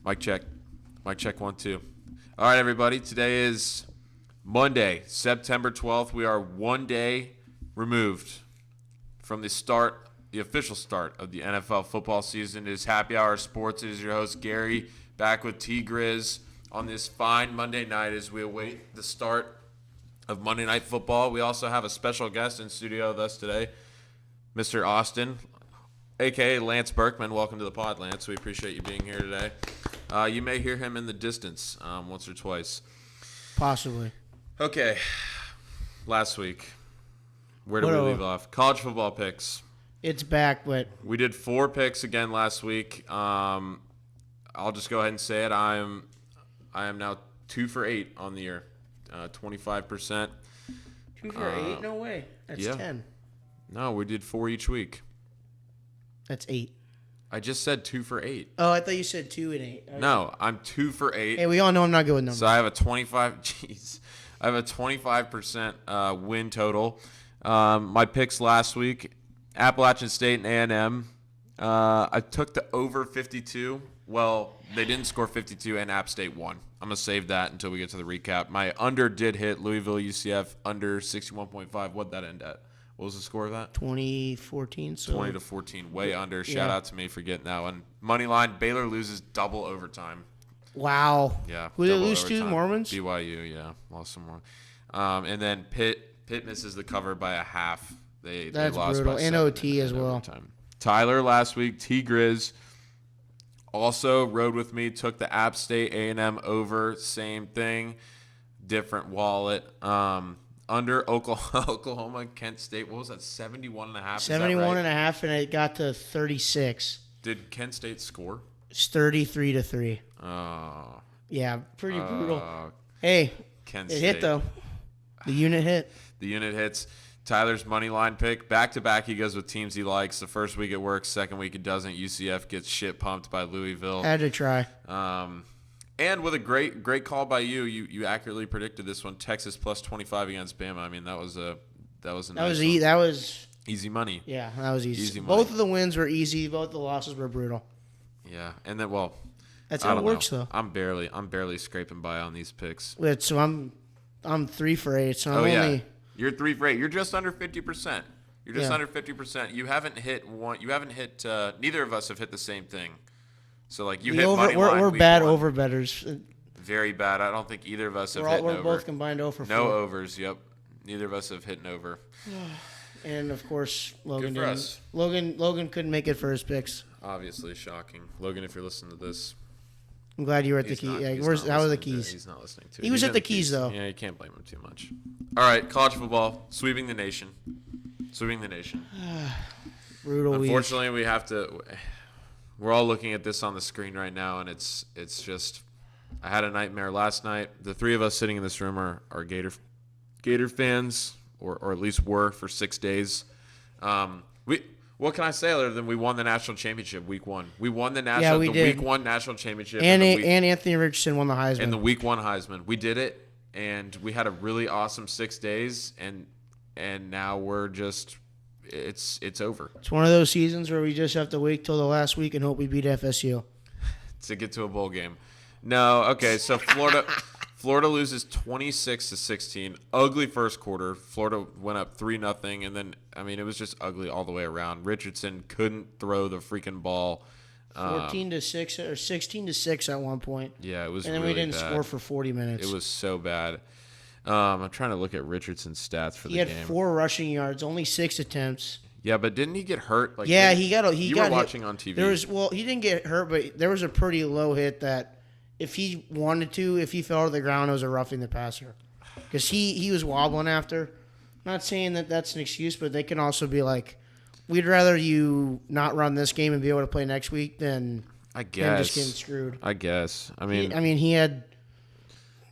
Mic check. Mic check 1, 2. All right, everybody. Today is Monday, September 12th. We are 1 day removed from the official start of the NFL football season. It is Happy Hour Sports. It is your host, Gary, back with T-Grizz on this fine Monday night as we await the start of Monday Night Football. We also have a special guest in studio with us today, Mr. Austin, a.k.a. Lance Berkman. Welcome to the pod, Lance. We appreciate you being here today. You may hear him in the distance once or twice. Possibly. Okay. Last week, where did we leave off? College football picks. It's back, but We did 4 picks again last week. I'll just go ahead and say it. I am now 2 for 8 on the year. 25%. 2 for 8? No way. That's 10. No, we did 4 each week. That's 8. I just said 2 for 8. Oh, I thought you said 2 and 8. Okay. No, I'm 2 for 8. Hey, we all know I'm not good with numbers. So I have a 25% win total. My picks last week, Appalachian State and A&M. I took the over 52. Well, they didn't score 52 and App State won. I'm going to save that until we get to the recap. My under did hit Louisville UCF under 61.5. What'd that end at? What was the score of that? 2014. So 20-14, way under. Shout out to me for getting that one. Money line, Baylor loses double overtime. Wow. Yeah. Who did they lose overtime. to? Mormons? BYU, yeah. Lost some more. And then Pitt misses the cover by a half. They That's lost brutal. by And 7 OT in as well. overtime. Tyler last week, T-Grizz, also rode with me, took the App State A&M over, same thing, different wallet. Under Oklahoma, Kent State, what was that, 71.5? 71.5, and it got to 36. Did Kent State score? It's 33-3. Oh. Yeah, pretty brutal. Hey, Kent it State. hit, though. The unit hit. The unit hits. Tyler's money line pick. Back-to-back, he goes with teams he likes. The first week it works. Second week it doesn't. UCF gets shit pumped by Louisville. Had to try. And with a great call by you, you accurately predicted this one. Texas plus 25 against Bama. I mean, that was a nice one. That was Easy money. Yeah, that was easy. Easy money. Both of the wins were easy. Both of the losses were brutal. Yeah, and then That's I how it don't works, know. though. I'm barely scraping by on these picks. So I'm 3 for 8. So I'm only. Yeah. You're 3 for 8. You're just under 50%. You're just Yeah. under 50%. You haven't hit one. You haven't hit. Neither of us have hit the same thing. So like you hit money line. We're week bad 1. over betters. Very bad. I don't think either of us have hit an We're over. both combined 0 for 4. No overs. Yep. Neither of us have hit an over. And of course, Logan Good for didn't. us. Logan couldn't make it for his picks. Obviously shocking. Logan, if you're listening to this, I'm glad you were at the he's key. not- Yeah, he's where's not how were the listening to- keys? He's not listening to it. He was He's at the keys, though. Yeah, you can't blame him too much. All right, college football sweeping the nation. Sweeping the nation. Brutal week. Unfortunately, we have to. We're all looking at this on the screen right now, and it's just. I had a nightmare last night. The 3 of us sitting in this room are Gator fans, or at least were for 6 days. What can I say other than we won the national championship week 1? We won the did. week 1 national championship. And Anthony Richardson won the Heisman. and the week 1 Heisman. We did it, and we had a really awesome 6 days, and now we're just it's over. It's one of those seasons where we just have to wait till the last week and hope we beat FSU. To get to a bowl game. No, okay, so Florida loses 26-16. Ugly first quarter. Florida went up 3-0, and then it was just ugly all the way around. Richardson couldn't throw the freaking ball. 14-6 or 16-6 at one point. Yeah, it was And then really we didn't bad. score for 40 minutes. It was so bad. I'm trying to look at Richardson's stats for He the had game. 4 rushing yards, only 6 attempts. Yeah, but didn't he get hurt? Like, Yeah, you he got were hit. watching on TV. He didn't get hurt, but there was a pretty low hit that if he wanted to, if he fell to the ground, it was a roughing the passer. Because he was wobbling after. Not saying that that's an excuse, but they can also be like, we'd rather you not run this game and be able to play next week than I him guess. just getting screwed. I guess. He had.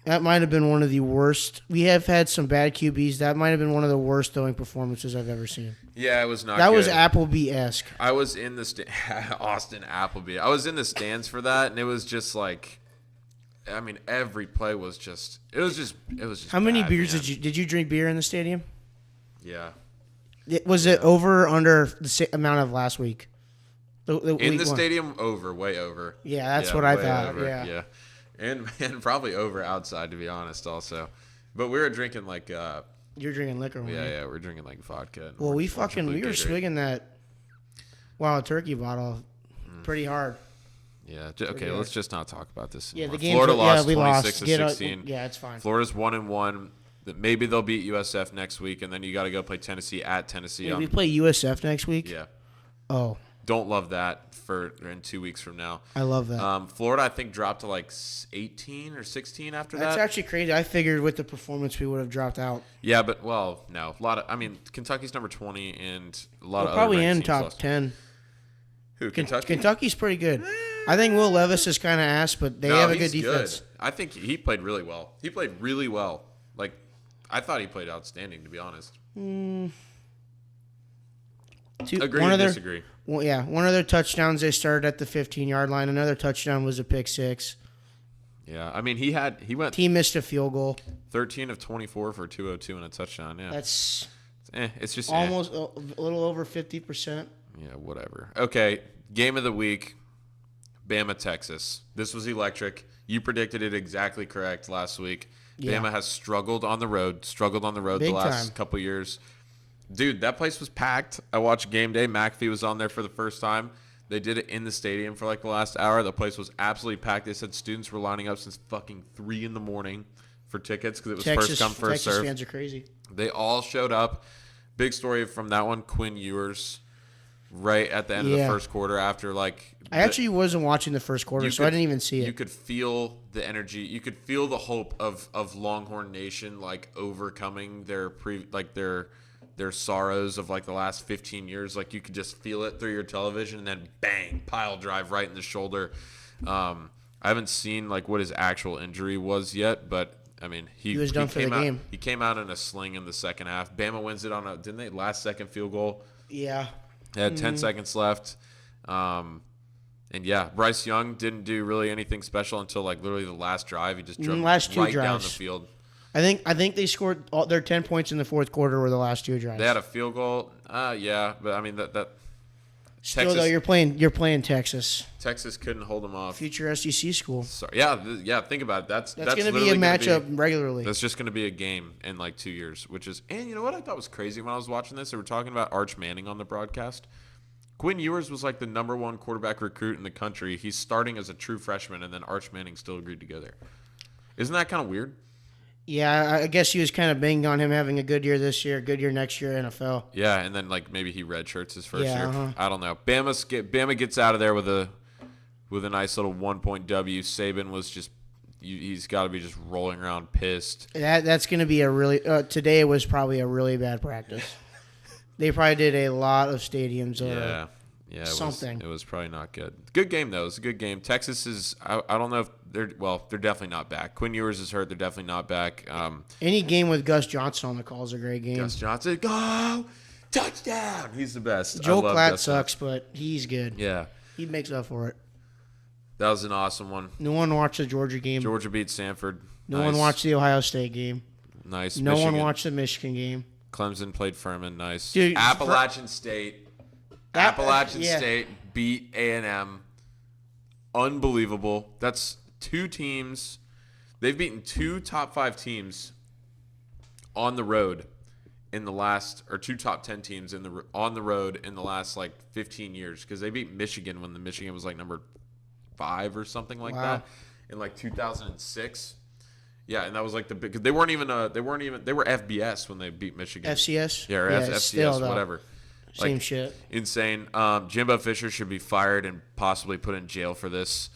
That might have been one of the worst. We have had some bad QBs. That might have been one of the worst throwing performances I've ever seen. Yeah, it was not That good. was Appleby-esque. I was in the Austin Appleby. I was in the stands for that, and it was just like, every play was just. It was just. How many bad, beers man. did you drink beer in the stadium? Yeah. Was it over or under the amount of last week? The In week the one. stadium, way over. Yeah, that's what I way thought. over, Yeah. And probably over outside, to be honest, also. But we were drinking like You're drinking liquor, weren't you? yeah, we're drinking like vodka. And Well, orange blue we were Gatorade. swigging that Wild Turkey bottle pretty hard. Yeah. Okay. Let's just not talk about this Yeah, anymore. the game. Florida lost we 26 lost. to 16. Yeah, it's fine. Florida's 1-1. Maybe they'll beat USF next week, and then you got to go play Tennessee at Tennessee. Hey, we play USF next week. Yeah. Oh, Don't love that in 2 weeks from now. I love that. Florida, I think, dropped to like 18 or 16 after That's that. actually crazy. I figured with the performance we would have dropped out. Yeah, but no, a lot of. I mean, Kentucky's number 20, and a lot of Probably other ranked in teams top lost. 10. Who, Kentucky? Kentucky's pretty good. I think Will Levis is kind of ass, but they have a good he's defense. Good. I think he played really well. He played really well. Like, I thought he played outstanding, to be honest. Agree to disagree. Well, yeah, one of their touchdowns, they started at the 15-yard line. Another touchdown was a pick six. Yeah, I mean, he went Team missed a field goal. 13 of 24 for 202 and a touchdown. Yeah, That's it's just almost a little over 50%. Yeah, whatever. Okay, game of the week, Bama, Texas. This was electric. You predicted it exactly correct last week. Yeah. Bama has struggled on the road Big the last time. couple years. Dude, that place was packed. I watched game day. McAfee was on there for the first time. They did it in the stadium for like the last hour. The place was absolutely packed. They said students were lining up since fucking 3 a.m. for tickets because it was first come, first Texas serve. fans are crazy. They all showed up. Big story from that one, Quinn Ewers, right at the end of the first quarter after like. I actually wasn't watching the first quarter, so I didn't even see it. You could feel the energy. You could feel the hope of Longhorn Nation like overcoming their sorrows of like the last 15 years. Like you could just feel it through your television, and then bang, pile drive right in the shoulder. I haven't seen like what his actual injury was yet, but I mean he was done for the game. He came out in a sling in the second half. Bama wins it on a last second field goal. Yeah. They had 10 seconds left. And yeah, Bryce Young didn't do really anything special until like literally the last drive. He just drove Last two right down drives. the field. I think they scored all their 10 points in the fourth quarter were the last two drives. They had a field goal. Yeah, but I mean that Still Texas, though, you're playing Texas, Texas couldn't hold them off. future SEC school. Sorry. Yeah, think about it. That's That's going to be literally a gonna matchup regularly. That's just going to be a game in like 2 years, and you know what I thought was crazy when I was watching this? They were talking about Arch Manning on the broadcast. Quinn Ewers was like the number 1 quarterback recruit in the country. He's starting as a true freshman, and then Arch Manning still agreed to go there. Isn't that kind of weird? Yeah, I guess he was kind of banging on him having a good year this year, good year next year, NFL. Yeah, and then like maybe he redshirts his first Yeah, year. uh-huh. I don't know. Bama gets out of there with a nice little 1-point W. Saban was just he's got to be just rolling around pissed. That's going to be a really today was probably a really bad practice. They probably did a lot of stadiums. Yeah, something. It was probably not good. Good game though. It was a good game. Texas is. I don't know if they're definitely not back. Quinn Ewers is hurt. They're definitely not back. Any game with Gus Johnson on the call is a great game. Gus Johnson, go touchdown. He's the best. Joe I love Klatt Gus sucks, but he's good. Yeah, He makes up for it. that was an awesome one. No one watched the Georgia game. Georgia beat Stanford. No Nice. one watched the Ohio State game. Nice. No Michigan. one watched the Michigan game. Clemson played Furman. Nice. Dude, Appalachian State. Appalachian yeah. State beat A&M. Unbelievable. That's 2 teams. They've beaten 2 top 5 teams on the road in the last, or 2 top 10 teams on the road in the last like 15 years, because they beat Michigan when the Michigan was like number 5 or something like Wow. that in like 2006. Yeah, and that was like the big. They were FBS when they beat Michigan. FCS? Yeah, or FCS, still, though. whatever. Same Like, shit. Insane. Jimbo Fisher should be fired and possibly put in jail for this.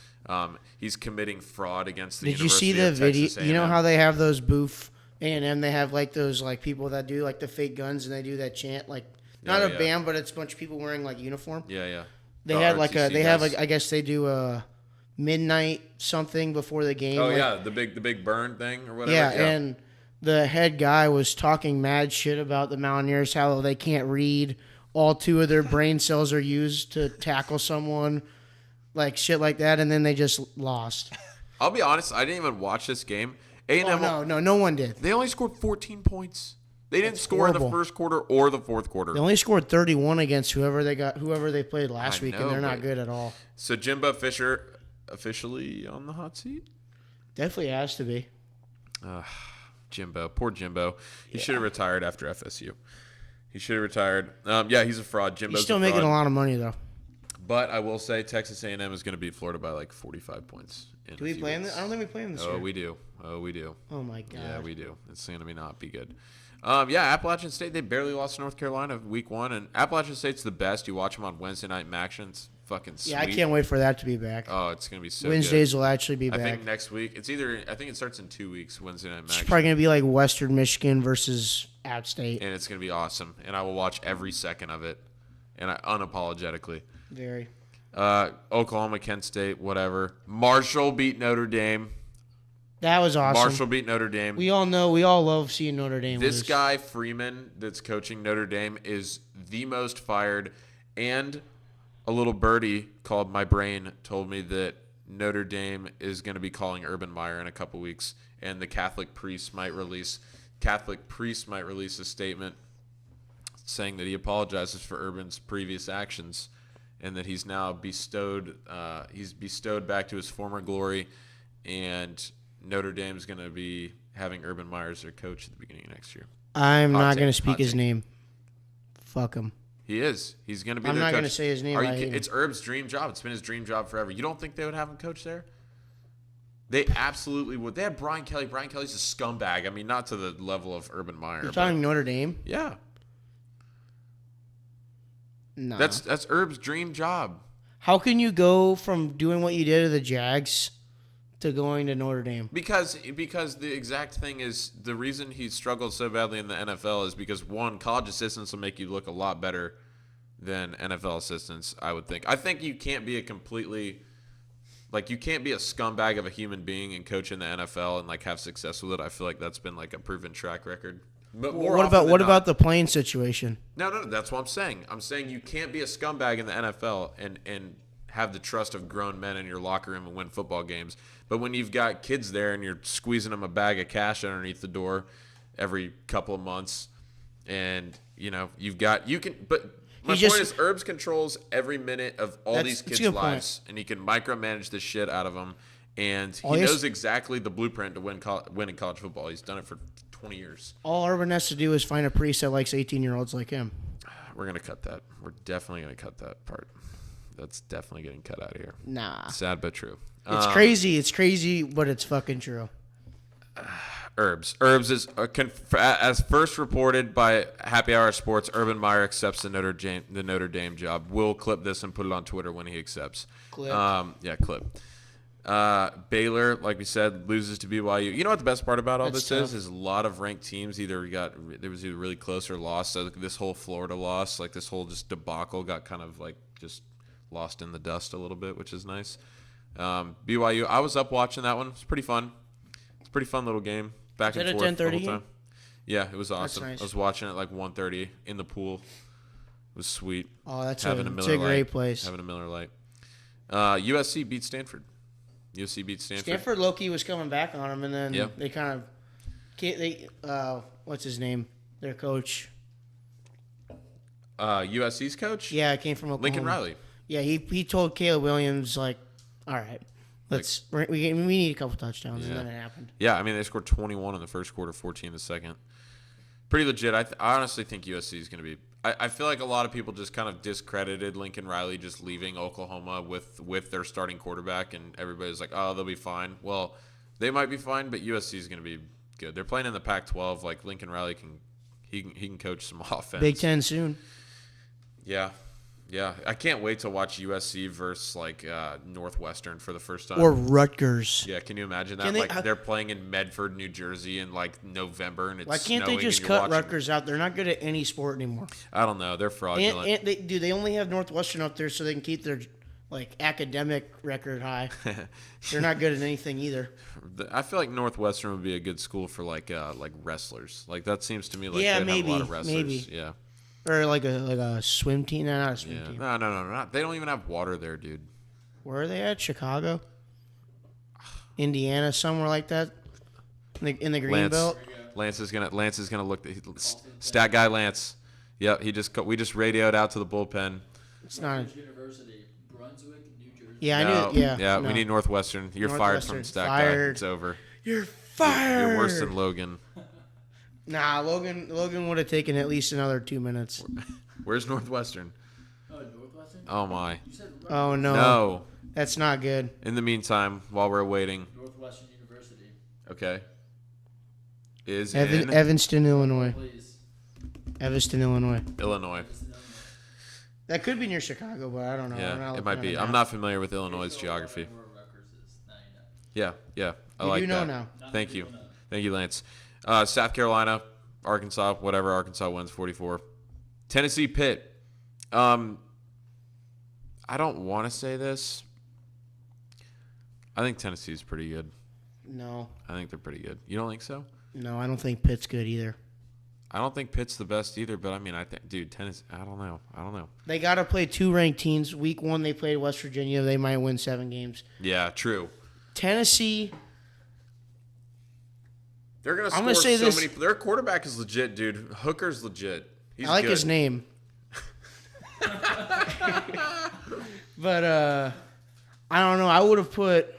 He's committing fraud against the Did you University see the of video? Texas You know A&M. how they have those boof A&M? They have like those like people that do like the fake guns and they do that chant like not Oh, a yeah. band, but it's a bunch of people wearing like uniform. Yeah. They The had like ROTC they have guys. like I guess they do a midnight something before the game. Oh like, yeah, the big burn thing or whatever. yeah, and the head guy was talking mad shit about the Mountaineers, how they can't read. All 2 of their brain cells are used to tackle someone, like shit like that, and then they just lost. I'll be honest, I didn't even watch this game. A&M, Oh, no one did. they only scored 14 points. They didn't That's score in the horrible. first quarter or the fourth quarter. They only scored 31 against whoever they played last week, know, and they're not but- good at all. So Jimbo Fisher officially on the hot seat? Definitely has to be. Jimbo. Poor Jimbo. He should have retired after FSU. He should have retired. Yeah, he's a fraud. Jimbo's He's still a making fraud. a lot of money though. But I will say Texas A&M is going to beat Florida by like 45 points. Do we play him? I don't think we play him this year. Oh, we do. Oh my god. Yeah, we do. It's going to be not be good. Yeah, Appalachian State, they barely lost to North Carolina week 1. And Appalachian State's the best. You watch them on Wednesday night in action. It's fucking sweet. Yeah, I can't wait for that to be back. Oh, it's going to be so Wednesdays good. will actually be I back. think next week. I think it starts in 2 weeks, Wednesday night It's action. probably gonna be like Western Michigan versus App State. And it's going to be awesome. And I will watch every second of it. And unapologetically. Very. Oklahoma, Kent State, whatever. Marshall beat Notre Dame. That was awesome. Marshall beat Notre Dame. We all love seeing Notre Dame This lose. guy, Freeman, that's coaching Notre Dame, is the most fired. And a little birdie called my brain told me that Notre Dame is going to be calling Urban Meyer in a couple weeks. And the Catholic priest might release a statement saying that he apologizes for Urban's previous actions and that he's now bestowed back to his former glory, and Notre Dame's going to be having Urban Meyer as their coach at the beginning of next year. I'm Hot not take, going to speak hot his take. name. Fuck him. He is. He's going to be I'm their not coach. gonna say his name. I hate him. It's Herb's dream job. It's been his dream job forever. You don't think they would have him coach there? They absolutely would. They had Brian Kelly. Brian Kelly's a scumbag. I mean, not to the level of Urban Meyer. You're but talking Notre Dame? yeah. No. That's Herb's dream job. How can you go from doing what you did to the Jags to going to Notre Dame? Because the exact thing is the reason he struggled so badly in the NFL is because, one, college assistants will make you look a lot better than NFL assistants, I would think. I think you can't be a scumbag of a human being and coach in the NFL and like have success with it. I feel like that's been like a proven track record. But What about the plane situation? No, that's what I'm saying. I'm saying you can't be a scumbag in the NFL and have the trust of grown men in your locker room and win football games. But when you've got kids there and you're squeezing them a bag of cash underneath the door every couple of months, and my point is Herbs controls every minute of all these kids' lives, and he can micromanage the shit out of them. And he knows exactly the blueprint to win in college football. He's done it for 20 years. All Urban has to do is find a priest that likes 18-year-olds like him. We're going to cut that. We're definitely going to cut that part. That's definitely getting cut out of here. Nah. Sad but true. It's crazy. It's crazy, but it's fucking true. Herbs is as first reported by Happy Hour Sports. Urban Meyer accepts the Notre Dame job. We'll clip this and put it on Twitter when he accepts. Clip. Clip. Baylor, like we said, loses to BYU. You know what the best part about all this is a lot of ranked teams there was either really close or lost. So this whole Florida loss, like this whole just debacle, got kind of like just lost in the dust a little bit, which is nice. BYU, I was up watching that one. It's pretty fun. It's a pretty fun little game. Back and forth the whole time. Yeah, it was awesome. Nice. I was watching it like 1:30 in the pool. It was sweet. Oh, it's having a Miller great Lite, place. Having a Miller Lite. USC beat Stanford. Stanford Loki was coming back on him, and then they kind of what's his name? Their coach. USC's coach? Yeah, it came from Oklahoma. Lincoln Riley. Yeah, he told Caleb Williams like, all right, we need a couple touchdowns, and then it happened. Yeah, I mean they scored 21 in the first quarter, 14 in the second. Pretty legit. I honestly think USC is going to be. I feel like a lot of people just kind of discredited Lincoln Riley just leaving Oklahoma with their starting quarterback, and everybody's like, oh, they'll be fine. Well, they might be fine, but USC is going to be good. They're playing in the Pac-12. Like Lincoln Riley can coach some offense. Big Ten soon. Yeah, I can't wait to watch USC versus like Northwestern for the first time. Or Rutgers. Yeah, can you imagine that? They're playing in Medford, New Jersey in like November, and it's why can't they snowing just and you're cut watching. Rutgers out? They're not good at any sport anymore. I don't know. They're fraudulent. They only have Northwestern up there so they can keep their like academic record high. They're not good at anything either. I feel like Northwestern would be a good school for like wrestlers. Like that seems to me like Yeah, they'd have maybe, a lot of wrestlers. maybe. Yeah. Or like a swim team. No, not a swim team. No. They don't even have water there, dude. Where are they at? Chicago? Indiana, somewhere like that? In the green belt? Lance is gonna look. Stat guy Lance. Yep. We just radioed out to the bullpen. It's not. University, Brunswick, New Jersey. Yeah, No, I knew. Yeah. Yeah. No. We need Northwestern. You're fired from Northwestern. stat Fired. guy. It's over. You're fired. You're worse than Logan. Nah, Logan would have taken at least another 2 minutes. Where's Northwestern? Oh, Northwestern? Oh my. You said Oh no. No. That's not good. In the meantime, while we're waiting, Northwestern University. okay. Is Evan, in Evanston, Illinois. Please. Evanston, Illinois. Illinois. That could be near Chicago, but I don't know. I'm Yeah, not it might looking be. at a I'm map. not familiar with Illinois' geography. Where Rutgers is. Now you know. Yeah, yeah. I You like do know that. now. Thank you. People know. Thank you, Lance. South Carolina, Arkansas, whatever. Arkansas wins 44. Tennessee, Pitt. I don't want to say this. I think Tennessee's pretty good. No, I think they're pretty good. You don't think so? no, I don't think Pitt's good either. I don't think Pitt's the best either, but I mean, I think, dude, Tennessee, I don't know. They got to play 2 ranked teams. Week 1, they played West Virginia. They might win 7 games. Yeah, true. Tennessee, They're going to I'm score gonna say so this- many. Their quarterback is legit, dude. Hooker's legit. He's I like good. his name. But I don't know. I would have put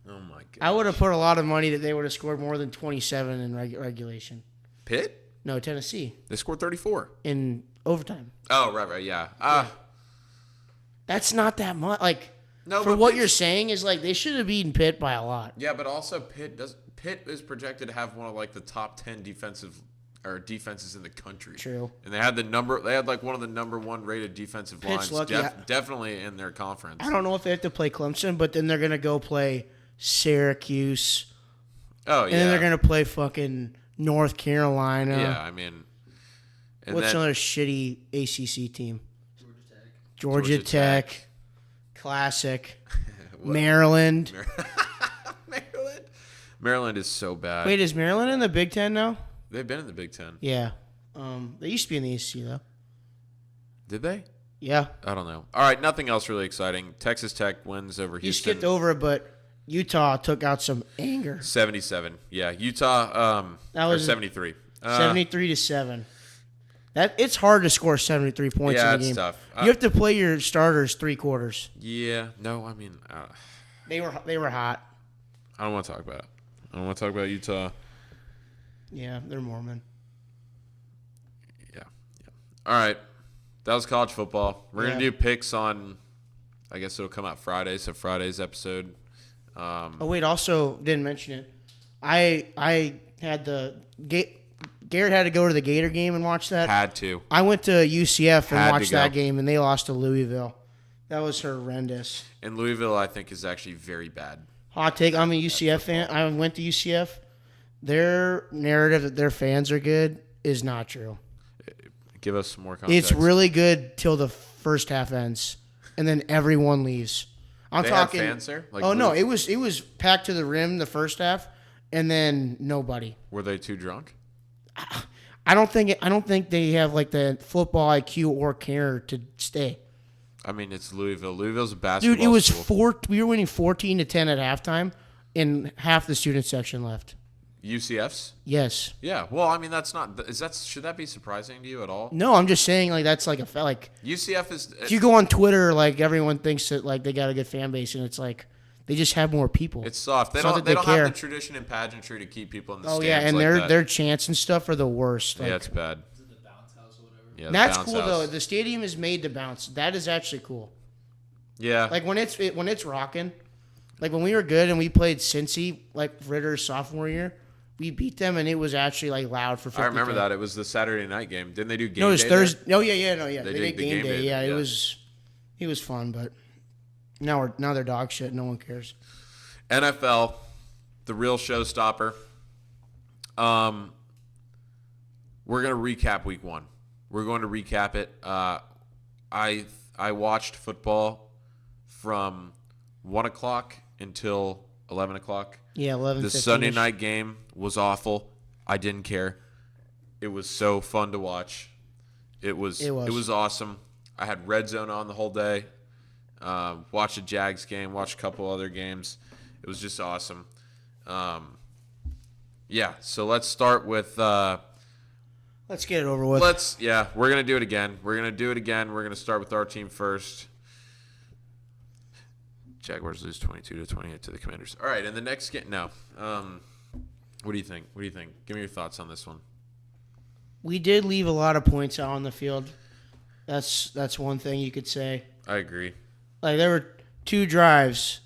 Oh, my God. a lot of money that they would have scored more than 27 in regulation. Pitt? No, Tennessee They scored 34. in overtime. Oh, right, yeah. That's not that much. Like, No, for but what Pitt's- you're saying is like they should have beaten Pitt by a lot. Yeah, but also Pitt is projected to have one of like the top 10 defenses in the country. True. And they had like one of the number 1 rated defensive Pitt's lines, lucky. definitely in their conference. I don't know if they have to play Clemson, but then they're gonna go play Syracuse, Oh yeah. and then they're gonna play fucking North Carolina. Yeah, I mean. And What's then, another shitty ACC team? Georgia Tech. Georgia Georgia Tech. Classic. What? Maryland. Maryland is so bad. Wait, is Maryland in the Big Ten now? They've been in the Big Ten. Yeah. They used to be in the ACC though. Did they? Yeah. I don't know. All right, nothing else really exciting. Texas Tech wins over You Houston. skipped over it, but Utah took out some anger. 77. Yeah, Utah. That or was 73. 73-7. It's hard to score 73 points Yeah, in a it's game. tough. You have to play your starters 3 quarters. Yeah. No, I mean, They were hot. I don't want to talk about it. I don't want to talk about Utah. Yeah, they're Mormon. Yeah. All right. That was college football. We're going to Yeah. do picks on, I guess it'll come out Friday, so Friday's episode. Oh wait, also didn't mention it. I had Garrett had to go to the Gator game and watch that. Had to. I went to UCF and Had to watched go. that game, and they lost to Louisville. That was horrendous. And Louisville, I think, is actually very bad. Hot take. I'm a UCF fan. I went to UCF. Their narrative that their fans are good is not true. Give us some more context. It's really good till the first half ends, and then everyone leaves. I'm They talking. had fans there? Like oh no, Louis- it was packed to the rim the first half, and then nobody. Were they too drunk? I don't think they have like the football IQ or care to stay. I mean, it's Louisville. Louisville's a basketball Dude, it was school. we were winning 14-10 at halftime, and half the student section left. UCF's? Yes. Yeah. Well, I mean, should that be surprising to you at all? No, I'm just saying like that's like like UCF is. if you go on Twitter, like everyone thinks that like they got a good fan base, and it's like they just have more people. It's soft. They It's not don't. that They they don't care. have the tradition and pageantry to keep people in the Oh stands. yeah, and like their that. chants and stuff are the worst. Like, Yeah, it's bad. Is it the bounce house or whatever? Yeah, the that's bounce cool house. though. The stadium is made to bounce. That is actually cool. Yeah. Like when it's rocking, like when we were good and we played Cincy like Ritter's sophomore year, we beat them and it was actually like loud for 50K. I remember that. It was the Saturday night game. Didn't they do game No, it was day there? Thursday. Oh yeah. They did did the game game day. day, Yeah, yeah. it was fun, but now they're dog shit. No one cares. NFL, the real showstopper. We're gonna recap week 1. We're going to recap it. I watched football from 1:00 until 11:00. Yeah, 11. The Sunday night game was awful. I didn't care. It was so fun to watch. It was awesome. I had Red Zone on the whole day. Watched a Jags game. Watched a couple other games. It was just awesome. Yeah, so let's start with Let's get it over with. we're going to do it again. We're going to start with our team first. Jaguars lose 22-28 to the Commanders. All right, and the next game, no. What do you think? Give me your thoughts on this one. We did leave a lot of points out on the field. That's one thing you could say. I agree. Like, there were 2 drives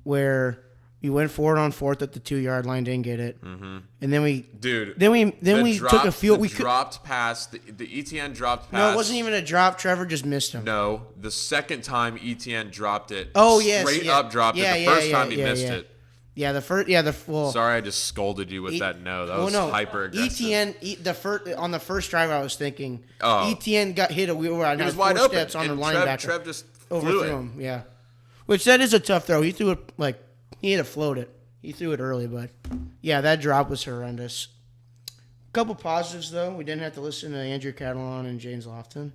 where we went forward on 4th at the 2-yard line, didn't get it, and then we took a field. We dropped pass. The ETN dropped pass. No, it wasn't even a drop. Trevor just missed him. No, the second time ETN dropped it. Oh yes, straight up dropped it. The first time he missed it. Yeah, the first. Sorry, I just scolded you with that. No, that was hyper aggressive. ETN on the first drive, I was thinking. Oh. ETN got hit. We were he was wide open. Steps on and the linebacker. Trev just overthrew him. Yeah, which that is a tough throw. He threw it like he had to float it. He threw it early, but yeah, that drop was horrendous. A couple positives though. We didn't have to listen to Andrew Catalan and James Lofton.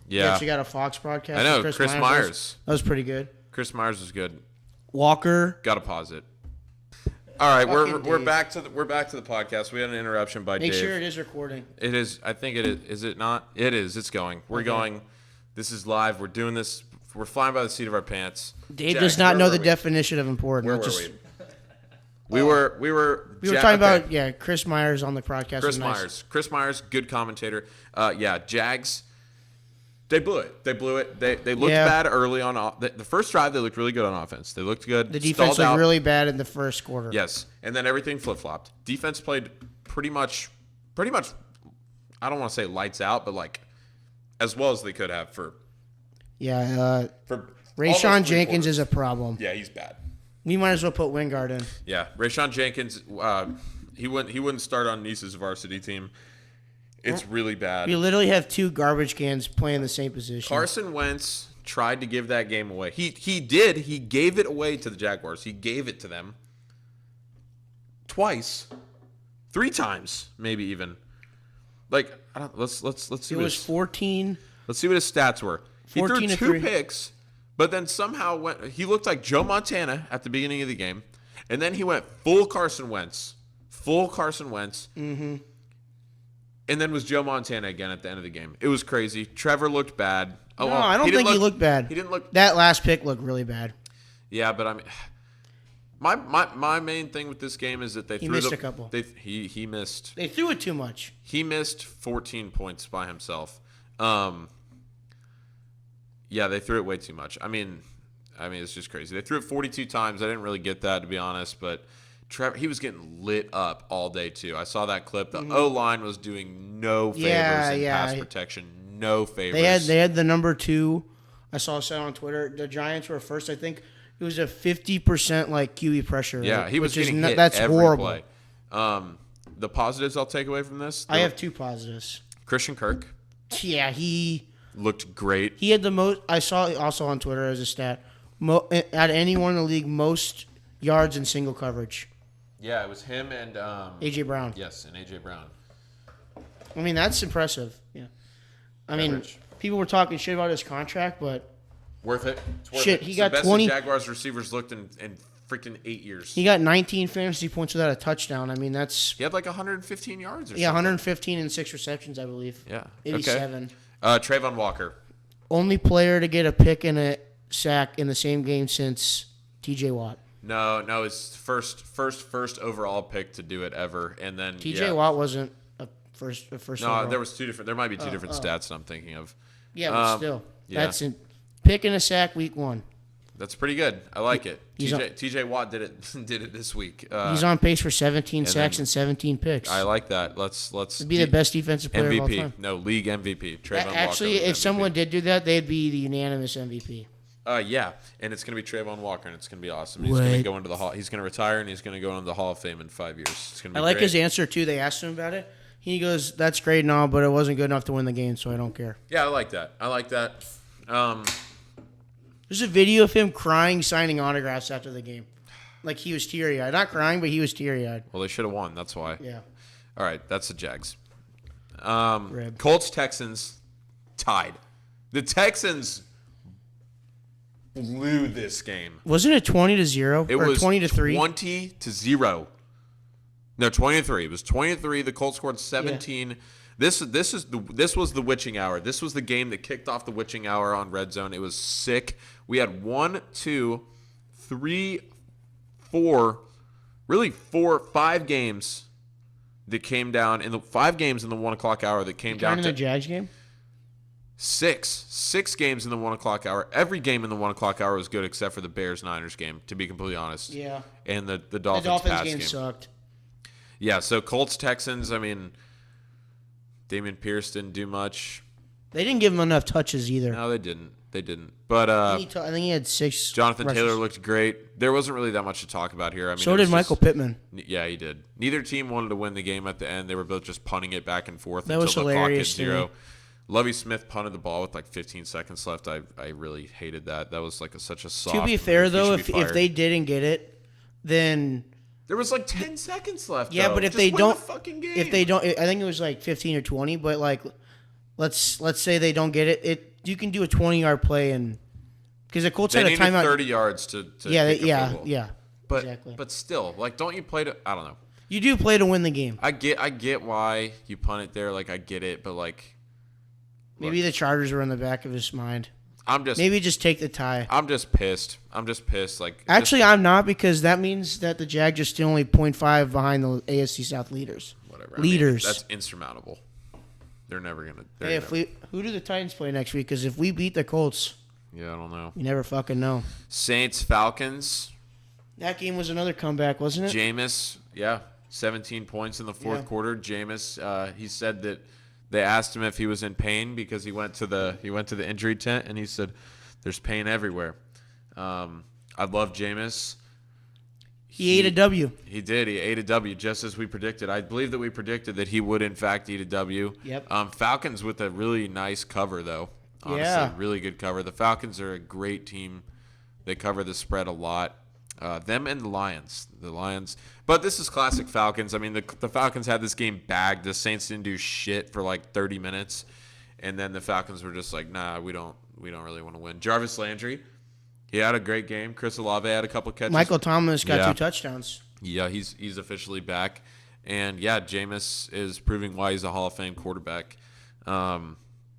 Yeah, we actually got a Fox broadcast. I know Chris Myers. That was pretty good. Chris Myers was good. Walker. Got to pause it. All right, we're back to the podcast. We had an interruption by Dave. Make sure it is recording. It is. I think it is. Is it not? It is. It's going. We're going. This is live. We're doing this. We're flying by the seat of our pants. Dave does not know the definition of important. Where were we? We were talking about Chris Myers on the podcast. Chris Myers, good commentator. Jags. They blew it. They looked bad early on. The first drive, they looked really good on offense. They looked good. The defense looked really bad in the first quarter. Yes, and then everything flip-flopped. Defense played pretty much. I don't want to say lights out, but like as well as they could have for. Yeah. For Rayshawn Jenkins is a problem. Yeah, he's bad. We might as well put Wingard in. Yeah, Rayshawn Jenkins. He wouldn't start on Nice's varsity team. It's really bad. We literally have 2 garbage cans playing the same position. Carson Wentz tried to give that game away. He did. He gave it away to the Jaguars. He gave it to them twice, 3 times, maybe even. Like let's see. It was 14. Let's see what his stats were. He threw 2 3. picks, but then somehow he looked like Joe Montana at the beginning of the game, and then he went full Carson Wentz. Mm-hmm. And then was Joe Montana again at the end of the game. It was crazy. Trevor looked bad. No, I don't think he looked bad. He didn't look. That last pick looked really bad. Yeah, but I mean, my main thing with this game is that he missed a couple. He missed. They threw it too much. He missed 14 points by himself. Yeah, they threw it way too much. I mean, it's just crazy. They threw it 42 times. I didn't really get that, to be honest, but Trevor, he was getting lit up all day too. I saw that clip. The O-line was doing no favors in pass protection. No favors. They had the number 2. I saw it on Twitter. The Giants were first. I think it was a 50% like QE pressure. Yeah, rate, he was getting hit that's every horrible. play. The positives I'll take away from this. I have 2 positives. Christian Kirk. Yeah, he looked great. He had the most. I saw also on Twitter as a stat. At anyone in the league, most yards in single coverage. Yeah, it was him and A.J. Brown. Yes, and A.J. Brown. I mean, that's impressive. Yeah. I mean, people were talking shit about his contract, but worth it. It's worth shit, it. he It's got the best 20. the Jaguars receivers looked in freaking 8 years. He got 19 fantasy points without a touchdown. I mean, that's he had like 115 yards. Or something. 115 and 6 receptions, I believe. Yeah, 87. Okay. Trayvon Walker, only player to get a pick and a sack in the same game since T.J. Watt. No, his first overall pick to do it ever, and then T.J. Watt wasn't a first. No, overall. there was 2 different. There might be 2 different stats that I'm thinking of. Yeah, but still, yeah. that's in pick and a sack week 1. That's pretty good. I like it. TJ Watt did it this week. He's on pace for 17 sacks and 17 picks. I like that. Let's be the best defensive player MVP. of all time. No, league MVP. Trayvon Actually, Walker if MVP. someone did do that, they'd be the unanimous MVP. Yeah, and it's going to be Trayvon Walker, and it's going to be awesome. He's going to go into the hall. He's going to retire, and he's going to go into the Hall of Fame in 5 years. It's going to be I like great. his answer too. They asked him about it. He goes, "That's great and all, but it wasn't good enough to win the game, so I don't care." Yeah, I like that. There's a video of him crying, signing autographs after the game, like he was teary-eyed. Not crying, but he was teary-eyed. Well, they should have won. That's why. Yeah. All right, that's the Jags. Rib. Colts Texans tied. The Texans blew this game. Wasn't it 20-0 It or was 20-3? 20-0. No, 20-3. It was 20-3. The Colts scored 17. This was the witching hour. This was the game that kicked off the witching hour on Red Zone. It was sick. We had 1, 2, 3, 4, really 5 games that came down in the 5 games in the 1 o'clock hour that came down in to the Jags game. 6 games in the 1 o'clock hour. Every game in the 1 o'clock hour was good except for the Bears-Niners game, to be completely honest. Yeah. And the The Dolphins Dolphins pass game game. sucked. Yeah, so Colts-Texans, I mean, Damian Pierce didn't do much. They didn't give him enough touches either. No, they didn't. But I think he had 6. Jonathan rushes. Taylor looked great. There wasn't really that much to talk about here. I mean, So it did was Michael just- Pittman. Yeah, he did. Neither team wanted to win the game at the end. They were both just punting it back and forth That until was the clock hit hilarious to 0. me. Lovie Smith punted the ball with like 15 seconds left. I really hated that. That was like such a soft To be move. fair, He though, should be if fired. they didn't get it, then there was like 10 seconds left. yeah. though. But if Just they win don't, the fucking game. if they don't, I think it was like 15 or 20. But like, let's say they don't get it. You can do a 20-yard play and because the Colts they had a needed timeout. 30 yards to Yeah, kick a field goal. yeah. But exactly. but still, like, don't you play to? I don't know. You do play to win the game. I get why you punt it there. Like, I get it, but like, Maybe the Chargers were in the back of his mind. Maybe just take the tie. I'm just pissed. Like, Actually, I'm not because that means that the Jags are still only 0.5 behind the AFC South leaders. whatever. I mean, Leaders. that's insurmountable. They're never gonna. Hey, who do the Titans play next week? Because if we beat the Colts, Yeah, I don't know. you never fucking know. Saints, Falcons, That game was another comeback, wasn't it? Jameis. Yeah, 17 points in the fourth Yeah. quarter. Jameis. He said that they asked him if he was in pain because he went to the injury tent and he said, "There's pain everywhere." I love Jameis. He ate a W. He did. He ate a W, just as we predicted. I believe that we predicted that he would, in fact, eat a W. Yep. Falcons with a really nice cover, though. Honestly, Yeah. really good cover. The Falcons are a great team. They cover the spread a lot. Them and the Lions. But this is classic Falcons. I mean, the Falcons had this game bagged. The Saints didn't do shit for like 30 minutes. And then the Falcons were just like, nah, we don't really want to win. Jarvis Landry, he had a great game. Chris Olave had a couple catches. Michael Thomas got Yeah. 2 touchdowns. Yeah, he's officially back. And, yeah, Jameis is proving why he's a Hall of Fame quarterback.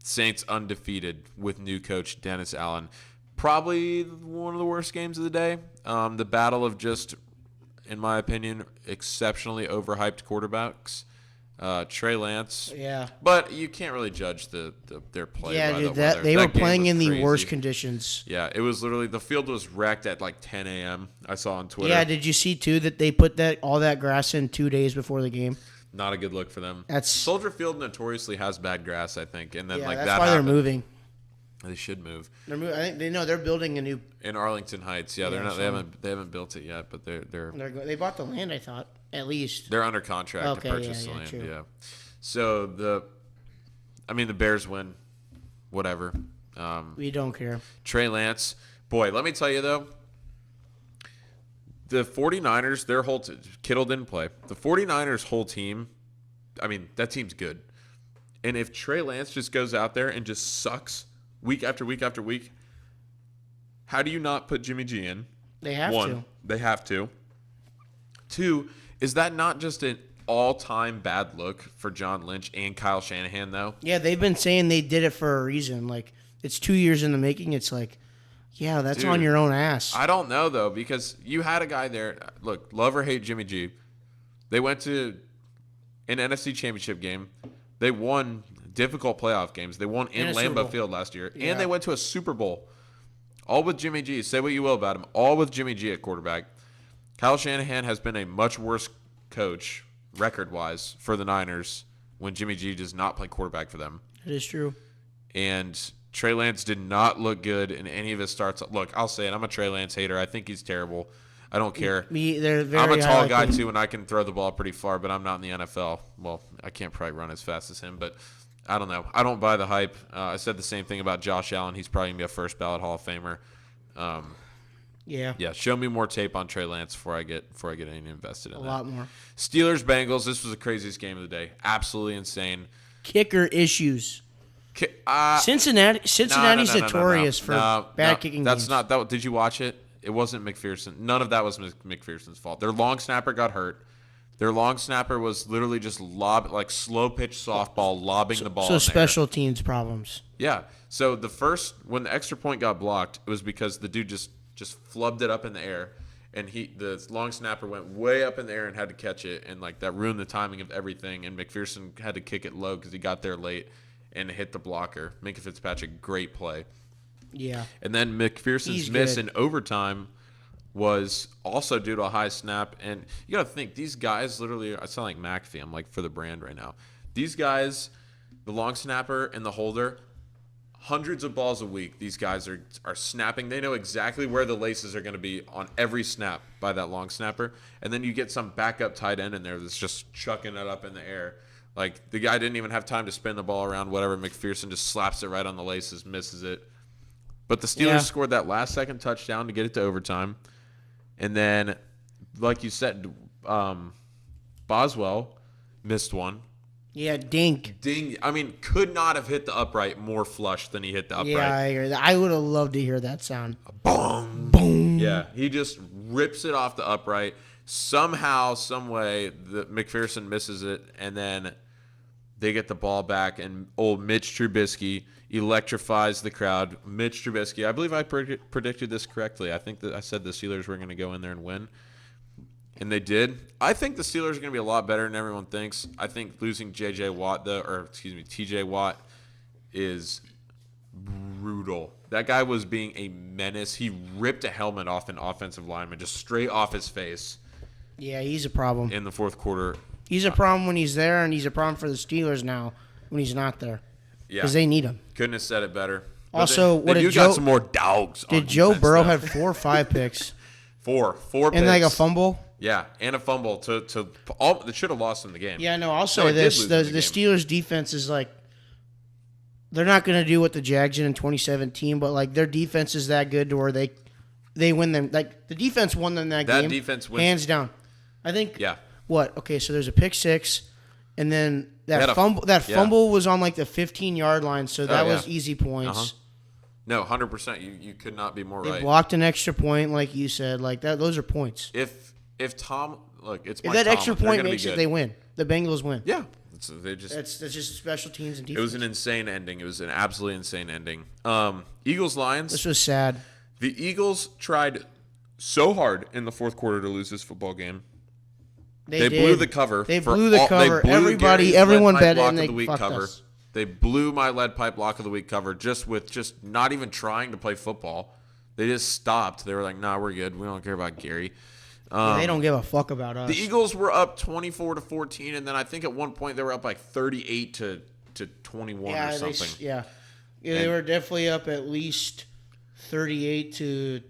Saints undefeated with new coach Dennis Allen. Probably one of the worst games of the day. The battle of just, in my opinion, exceptionally overhyped quarterbacks. Trey Lance. Yeah. But you can't really judge their play Yeah, by dude, the weather. they were That game playing was in the crazy. worst conditions. Yeah, it was literally, the field was wrecked at like 10 a.m. I saw on Twitter. Yeah, did you see too that they put all that grass in 2 days before the game? Not a good look for them. That's- Soldier Field notoriously has bad grass, I think, and then Yeah, like that's that why happened. they're moving. They should move I think they're building a new. in Arlington Heights. Yeah, they're Yeah, not. so- They haven't built it yet, but They bought the land, I thought, at least. they're under contract Okay, to purchase yeah, the land. true. Yeah. So the Bears win. Whatever. We don't care. Trey Lance, boy, let me tell you though. The 49ers, their whole Kittle didn't play. The 49ers whole team, I mean, that team's good. And if Trey Lance just goes out there and just sucks week after week after week, how do you not put Jimmy G in? They have One, to. they have to. 2, is that not just an all-time bad look for John Lynch and Kyle Shanahan, though? Yeah, they've been saying they did it for a reason. Like, it's 2 years in the making. It's like, yeah, that's Dude, on your own ass. I don't know, though, because you had a guy there. Look, love or hate Jimmy G. They went to an NFC championship game. They won difficult playoff games. They won in And a Super Bowl. Lambeau Field last year. Yeah. And they went to a Super Bowl. All with Jimmy G. Say what you will about him. All with Jimmy G at quarterback. Kyle Shanahan has been a much worse coach, record-wise, for the Niners when Jimmy G does not play quarterback for them. It is true. And Trey Lance did not look good in any of his starts. Look, I'll say it. I'm a Trey Lance hater. I think he's terrible. I don't care. They're very I'm a tall highly guy, paid. too, and I can throw the ball pretty far, but I'm not in the NFL. Well, I can't probably run as fast as him, but I don't know. I don't buy the hype. I said the same thing about Josh Allen. He's probably going to be a first-ballot Hall of Famer. Yeah, Yeah, show me more tape on Trey Lance before I get any invested in a that. lot more. Steelers Bengals. This was the craziest game of the day. Absolutely insane. Kicker issues. Uh, Cincinnati's no, notorious for bad kicking That's games. not that. Did you watch it? It wasn't McPherson. None of that was McPherson's fault. Their long snapper got hurt. Their long snapper was literally just slow pitch softball, lobbing the ball. So in the special air. teams problems. Yeah. So when the extra point got blocked, it was because the dude just flubbed it up in the air, and the long snapper went way up in the air and had to catch it, and like that ruined the timing of everything. And McPherson had to kick it low because he got there late and hit the blocker. Minka Fitzpatrick, great play. Yeah. And then McPherson's He's miss good. in overtime was also due to a high snap. And you got to think, these guys literally, I sound like McAfee. I'm like for the brand right now. These guys, the long snapper and the holder, hundreds of balls a week. These guys are snapping. They know exactly where the laces are going to be on every snap by that long snapper. And then you get some backup tight end in there that's just chucking it up in the air. Like the guy didn't even have time to spin the ball around, whatever. McPherson just slaps it right on the laces, misses it. But the Steelers scored that last second touchdown to get it to overtime. And then, like you said, Boswell missed one. Yeah, dink. Ding! I mean, could not have hit the upright more flush than he hit the upright. Yeah, I agree. I would have loved to hear that sound. Boom! Boom. Yeah, he just rips it off the upright. Somehow, some way, McPherson misses it, and then they get the ball back, and old Mitch Trubisky electrifies the crowd. Mitch Trubisky, I believe I predicted this correctly. I think that I said the Steelers were going to go in there and win. And they did. I think the Steelers are going to be a lot better than everyone thinks. I think losing TJ Watt is brutal. That guy was being a menace. He ripped a helmet off an offensive lineman just straight off his face Yeah, he's a problem. in the fourth quarter. He's a problem when he's there, and he's a problem for the Steelers now when he's not there. Yeah, Because they need him. couldn't have said it better. But Also, they got Joe some more dogs. Did on Joe defense Burrow now. have 4 or 5 picks? four And picks. like a fumble? Yeah, and a fumble to all. They should have lost in the game. Yeah, no, I'll No, say it did this. lose The in the game. Steelers' defense is like, they're not going to do what the Jags did in 2017, but like their defense is that good to where they win them. Like the defense won them that game. That defense wins. Hands down. I think, Yeah. Okay, so there's a pick 6, and then They had that a- fumble yeah. fumble was on like the 15-yard line, so that yeah. was easy points. Uh-huh. No, 100%. You could not be more They right. blocked an extra point, like you said. Like that, those are points. If Tom, look, it's If Mike that Tomlin, extra they're point gonna be makes it, good. they win. The Bengals win. Yeah, That's just special teams and defense. it was an insane ending. It was an absolutely insane ending. Eagles Lions. This was sad. The Eagles tried so hard in the fourth quarter to lose this football game. They blew did. the cover. They for blew the all- they cover. blew Gary's Everyone lead pipe bet it, block and of they the week fucked cover. us. They blew my lead pipe block of the week cover just not even trying to play football. They just stopped. They were like, "Nah, we're good. We don't care about Gary." They don't give a fuck about us. The Eagles were up 24-14, and then I think at one point they were up like 38 to 21 or something. They And- were definitely up at least 38 to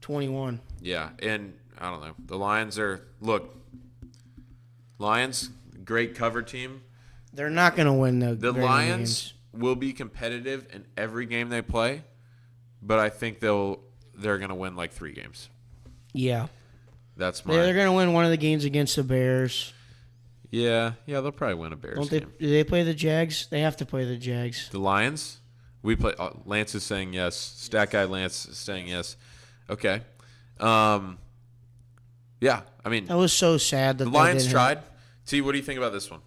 21. Yeah, and I don't know. The Lions great cover team. They're not going to win the The very many Lions games. will be competitive in every game they play, but I think they're going to win like 3 games. Yeah. That's They're going to win one of the games against the Bears. Yeah, they'll probably win a Bears Don't they? game. Do they play the Jags? They have to play the Jags. The Lions? We play. Lance is saying yes. Stat guy Lance is saying yes. Okay. Yeah. I mean, That was so sad that the they Lions didn't tried. T, what do you think about this one?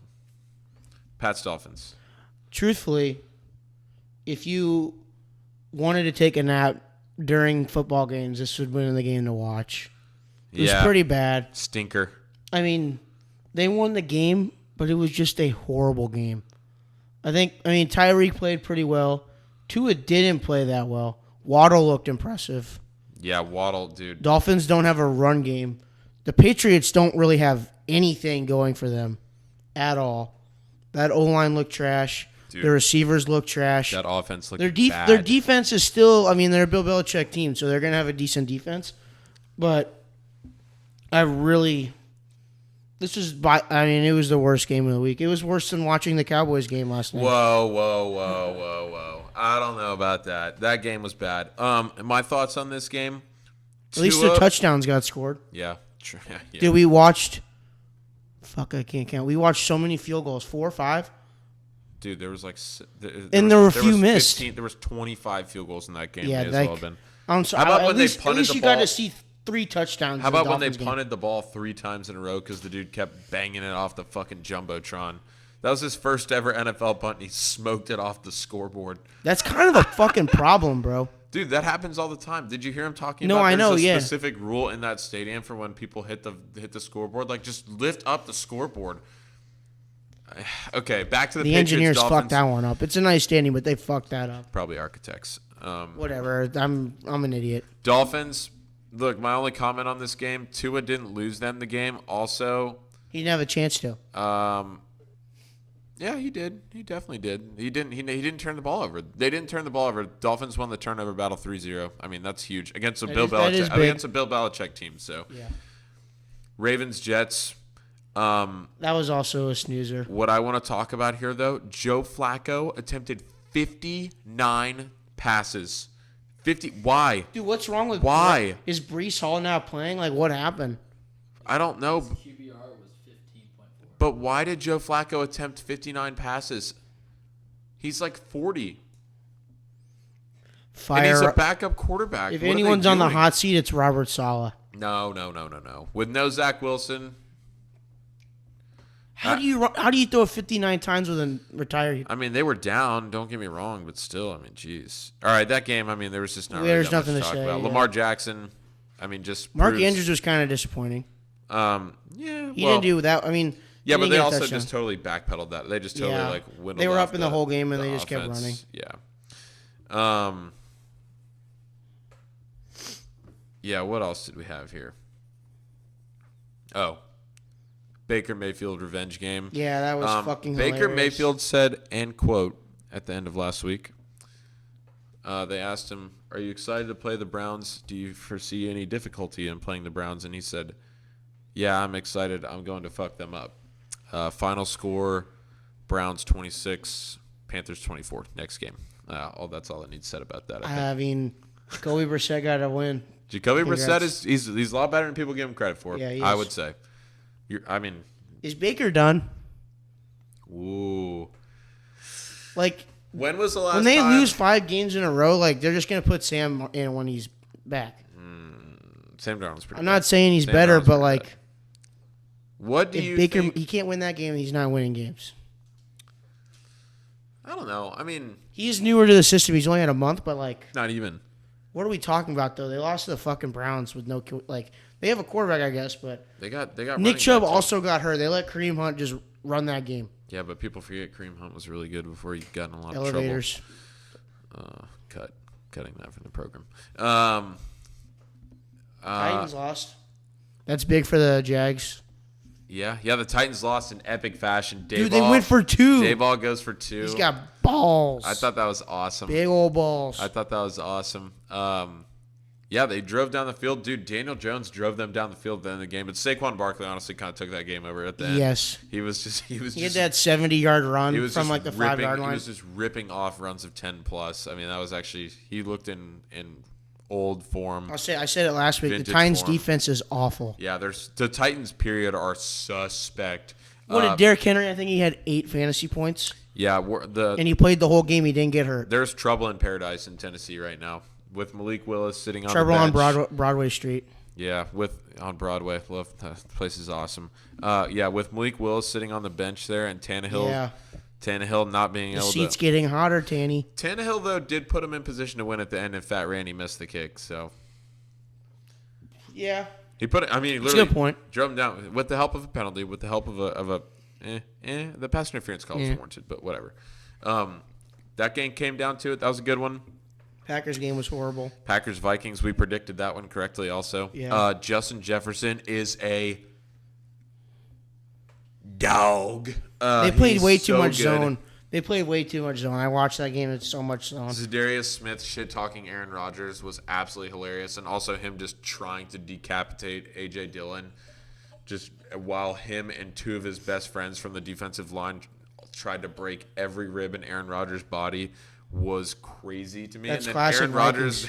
Pats Dolphins. Truthfully, if you wanted to take a nap during football games, this would win the game to watch. It was pretty bad. Stinker. I mean, they won the game, but it was just a horrible game. Tyreek played pretty well. Tua didn't play that well. Waddle looked impressive. Yeah, Waddle, dude. Dolphins don't have a run game. The Patriots don't really have anything going for them at all. That O-line looked trash. Dude. The receivers look trash. That offense looked bad. Their defense is still, they're a Bill Belichick team, so they're going to have a decent defense. But it was the worst game of the week. It was worse than watching the Cowboys game last night. Whoa. I don't know about that. That game was bad. My thoughts on this game? At least their touchdowns got scored. Yeah. Dude, we watched... Fuck, I can't count. We watched so many field goals. 4 or 5? Dude, there was like... And there were a few missed. There was 25 field goals in that game. Yeah, May as well have been. I'm sorry. How about at when they least, punted at least the you got ball? to see 3 touchdowns. How in the about when they Dolphins game. punted the ball 3 times in a row because the dude kept banging it off the fucking Jumbotron? That was his first ever NFL punt, and he smoked it off the scoreboard. That's kind of a fucking problem, bro. Dude, that happens all the time. Did you hear him talking No, about I know, there's a yeah. specific rule in that stadium for when people hit the scoreboard? Like, just lift up the scoreboard. Okay, back to the The Patriots, engineers Dolphins. fucked that one up. It's a nice stadium, but they fucked that up. Probably architects. Whatever. I'm an idiot. Dolphins, look, my only comment on this game, Tua didn't lose them the game. Also, He didn't have a chance to. yeah, he did. He definitely did. He didn't turn the ball over. They didn't turn the ball over. Dolphins won the turnover battle 3-0. I mean, that's huge against a That Bill is- that is Belichick big. against a Bill Belichick team. So, Yeah. Ravens, Jets. That was also a snoozer. What I want to talk about here, though, Joe Flacco attempted 59 passes. 50. Why? Dude, what's wrong with Why? Is Brees Hall not playing? Like, what happened? I don't know. QBR was 15.4. But why did Joe Flacco attempt 59 passes? He's like 40. And he's a Fire. backup quarterback. If What are they anyone's on the doing? hot seat, it's Robert Saleh. No. With no Zach Wilson, How do you throw 59 times with a retired? I mean, they were down. Don't get me wrong, but still, I mean, jeez. All right, that game, I mean, there was just not There's really that nothing much to to talk say, about. yeah. Lamar Jackson, I mean, just Mark proves- Andrews was kind of disappointing. Yeah, He well, didn't do that. I mean, yeah, he but didn't they get a also touchdown. just totally backpedaled that. They just totally Yeah. like windled They were off up in the whole game, and the they just kept offense. running. Yeah. Yeah. What else did we have here? Oh, Baker Mayfield revenge game. Yeah, that was fucking Baker hilarious. Mayfield said, and quote, at the end of last week, they asked him, "Are you excited to play the Browns? Do you foresee any difficulty in playing the Browns?" And he said, "Yeah, I'm excited. I'm going to fuck them up." Final score, Browns 26, Panthers 24. Next game. That's all I need said about that. I think. I mean, Kobe Brissett got a win. Jacoby Brissett Congrats. he's a lot better than people give him credit for. Yeah, he I is. would say. I mean, Is Baker done? ooh. Like, When was the last when they time? lose 5 games in a row, like they're just gonna put Sam in when he's back. Sam Darnold's pretty I'm good. not saying he's Sam better, Darnold's but pretty like, good. What do if you Baker think? he can't win that game, he's not winning games. I don't know. I mean, He's newer to the system. He's only had a month, but like, not even. what are we talking about though? They lost to the fucking Browns with no like. They have a quarterback, I guess, but They got. Nick running Chubb backs. also got hurt. They let Kareem Hunt just run that game. Yeah, but people forget Kareem Hunt was really good before he got in a lot Elevators. of trouble. Cutting that from the program. Titans lost. That's big for the Jags. Yeah. The Titans lost in epic fashion. Dude, they went for 2. Dayball goes for 2. He's got balls. I thought that was awesome. big old balls. I thought that was awesome. Yeah, they drove down the field. Dude, Daniel Jones drove them down the field at the end of the game. But Saquon Barkley honestly kind of took that game over at the end. Yes. He was He had just that 70-yard run he was from just like the ripping, 5-yard He line. was just ripping off runs of 10 plus. I mean, that was actually he looked in old form. I said it last week. The Vintage Titans form. defense is awful. Yeah, the Titans period are suspect. What did Derrick Henry? I think he had 8 fantasy points, Yeah, and he played the whole game. He didn't get hurt. there's trouble in paradise in Tennessee right now with Malik Willis sitting on Trevor the on bench. Broadway Street. Yeah, on Broadway. Love the place is awesome. Yeah, with Malik Willis sitting on the bench there and Tannehill. Yeah. Tannehill not being The able seat's to. getting hotter, Tanny. Tannehill though did put him in position to win at the end, and Fat Randy missed the kick. So Yeah. he put it. I mean, he That's a literally good point. drove him down with the help of a penalty, with the help of a the pass interference call was Yeah. warranted, but whatever. That game came down to it. That was a good one. Packers game was horrible. Packers Vikings. We predicted that one correctly. Also, Yeah. Justin Jefferson is a dog. They played he's way too so much good. zone. They played way too much zone. I watched that game. It's so much zone. Zadarius Smith shit talking Aaron Rodgers was absolutely hilarious, and also him just trying to decapitate AJ Dillon, just while him and 2 of his best friends from the defensive line tried to break every rib in Aaron Rodgers' body was crazy to me. That's and then classic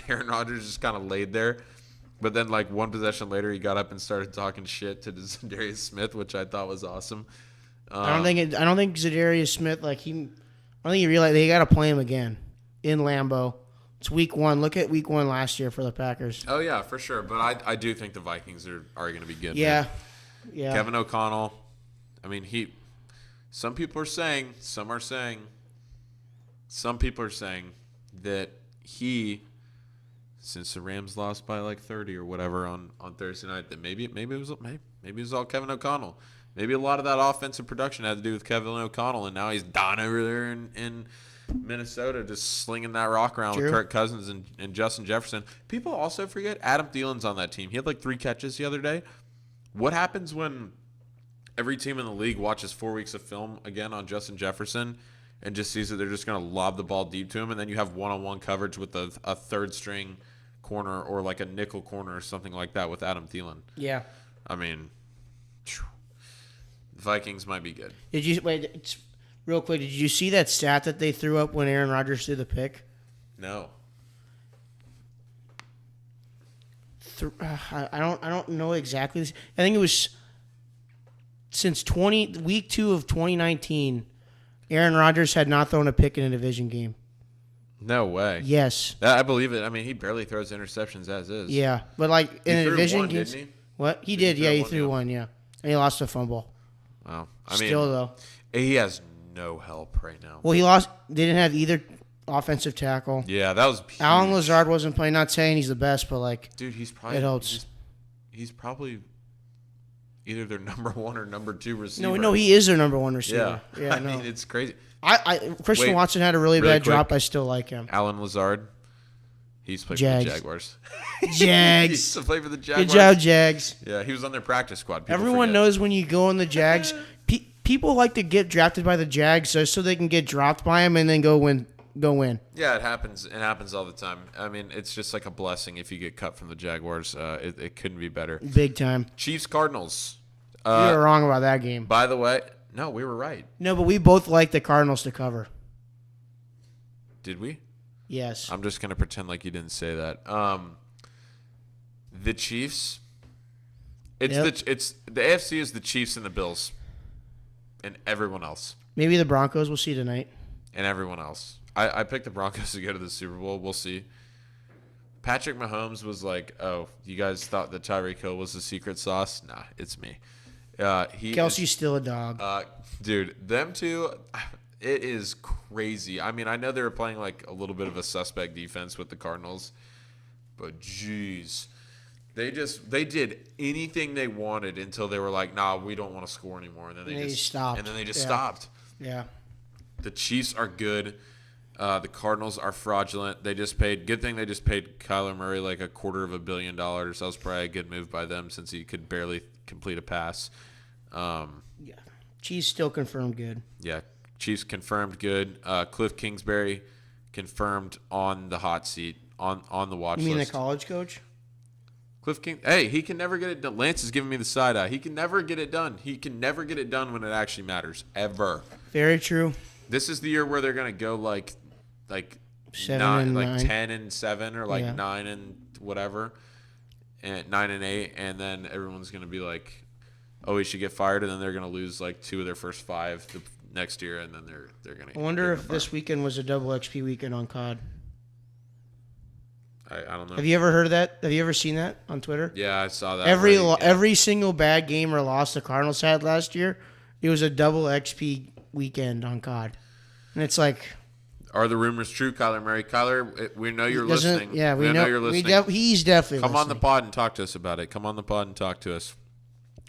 Aaron Rodgers just kind of laid there. But then, like, one possession later, he got up and started talking shit to Zadarius Smith, which I thought was awesome. I don't think Zadarius Smith I don't think he realized they got to play him again in Lambeau. It's week 1. Look at week 1 last year for the Packers. Oh yeah, for sure. But I do think the Vikings are going to be good. Yeah. Man. Yeah. Kevin O'Connell. I mean, some people are saying that since the Rams lost by like 30 or whatever on Thursday night, that maybe it was all Kevin O'Connell. Maybe a lot of that offensive production had to do with Kevin O'Connell, and now he's down over there in Minnesota just slinging that rock around True. with Kirk Cousins and Justin Jefferson. People also forget Adam Thielen's on that team. He had like 3 catches the other day. What happens when every team in the league watches 4 weeks of film again on Justin Jefferson and just sees that they're just going to lob the ball deep to him, and then you have one-on-one coverage with a third-string corner or like a nickel corner or something like that with Adam Thielen? Yeah. I mean, the Vikings might be good. Did you real quick? Did you see that stat that they threw up when Aaron Rodgers threw the pick? No. I don't know exactly. I think it was since week 2 of 2019. Aaron Rodgers had not thrown a pick in a division game. No way. Yes. I believe it. I mean, he barely throws interceptions as is. Yeah, but like in a He threw division one, game. didn't he? What he Did did? he Yeah, throw he one? threw Yeah. one. Yeah, and he lost a fumble. Wow. I mean, Still though. he has no help right now. Well, he lost. They didn't have either offensive tackle. Yeah, that was huge. Alan Lazard wasn't playing. Not saying he's the best, but like, Dude, he's probably it helps. He's probably either their number 1 or number 2 receiver. No, he is their number 1 receiver. Yeah, I no. mean, it's crazy. Christian Wait, Watson had a really bad quick. drop. I still like him. Alan Lazard, he's played for Jags. the Jaguars. he Jags. used to play for the Jaguars. Good job, Jags. Yeah, he was on their practice squad. People Everyone forget. knows when you go in the Jags, people like to get drafted by the Jags so they can get dropped by them and then go win. Yeah, it happens. It happens all the time. I mean, it's just like a blessing if you get cut from the Jaguars. It couldn't be better. Big time. Chiefs Cardinals. You were wrong about that game. By the way, no, we were right. No, but we both like the Cardinals to cover. Did we? Yes. I'm just gonna pretend like you didn't say that. The Chiefs. It's the AFC is the Chiefs and the Bills, and everyone else. Maybe the Broncos. We'll see tonight. And everyone else. I picked the Broncos to go to the Super Bowl. We'll see. Patrick Mahomes was like, "Oh, you guys thought that Tyreek Hill was the secret sauce? Nah, it's me." Kelsey's still a dog. Dude, them two, it is crazy. I mean, I know they were playing like a little bit of a suspect defense with the Cardinals, but jeez, they did anything they wanted until they were like, "Nah, we don't want to score anymore," and then they just stopped. And then they just Yeah. stopped. Yeah. The Chiefs are good. The Cardinals are fraudulent. Good thing they just paid Kyler Murray like $250 million. That was probably a good move by them since he could barely complete a pass. Yeah. Chiefs still confirmed good. Yeah, Chiefs confirmed good. Cliff Kingsbury confirmed on the hot seat, on the watch You mean list. the college coach? Cliff King. Hey, he can never get it done. Lance is giving me the side eye. He can never get it done. He can never get it done when it actually matters, ever. Very true. This is the year where they're gonna go like 7 9, and like 9. 10-7, or like Yeah. 9 and whatever, and 9-8, and then everyone's gonna be like, "Oh, he should get fired," and then they're gonna lose like 2 of their first 5 the next year, and then they're gonna. I wonder if this weekend was a double XP weekend on COD. I don't know. Have you ever heard of that? Have you ever seen that on Twitter? Yeah, I saw that. Every already. every single bad game or loss the Cardinals had last year, it was a double XP weekend on COD, and it's like Are the rumors true, Kyler Murray? Kyler, we know you're doesn't- listening. Yeah, we know you're listening. he's definitely Come on the listening. pod and talk to us about it. Come on the pod and talk to us.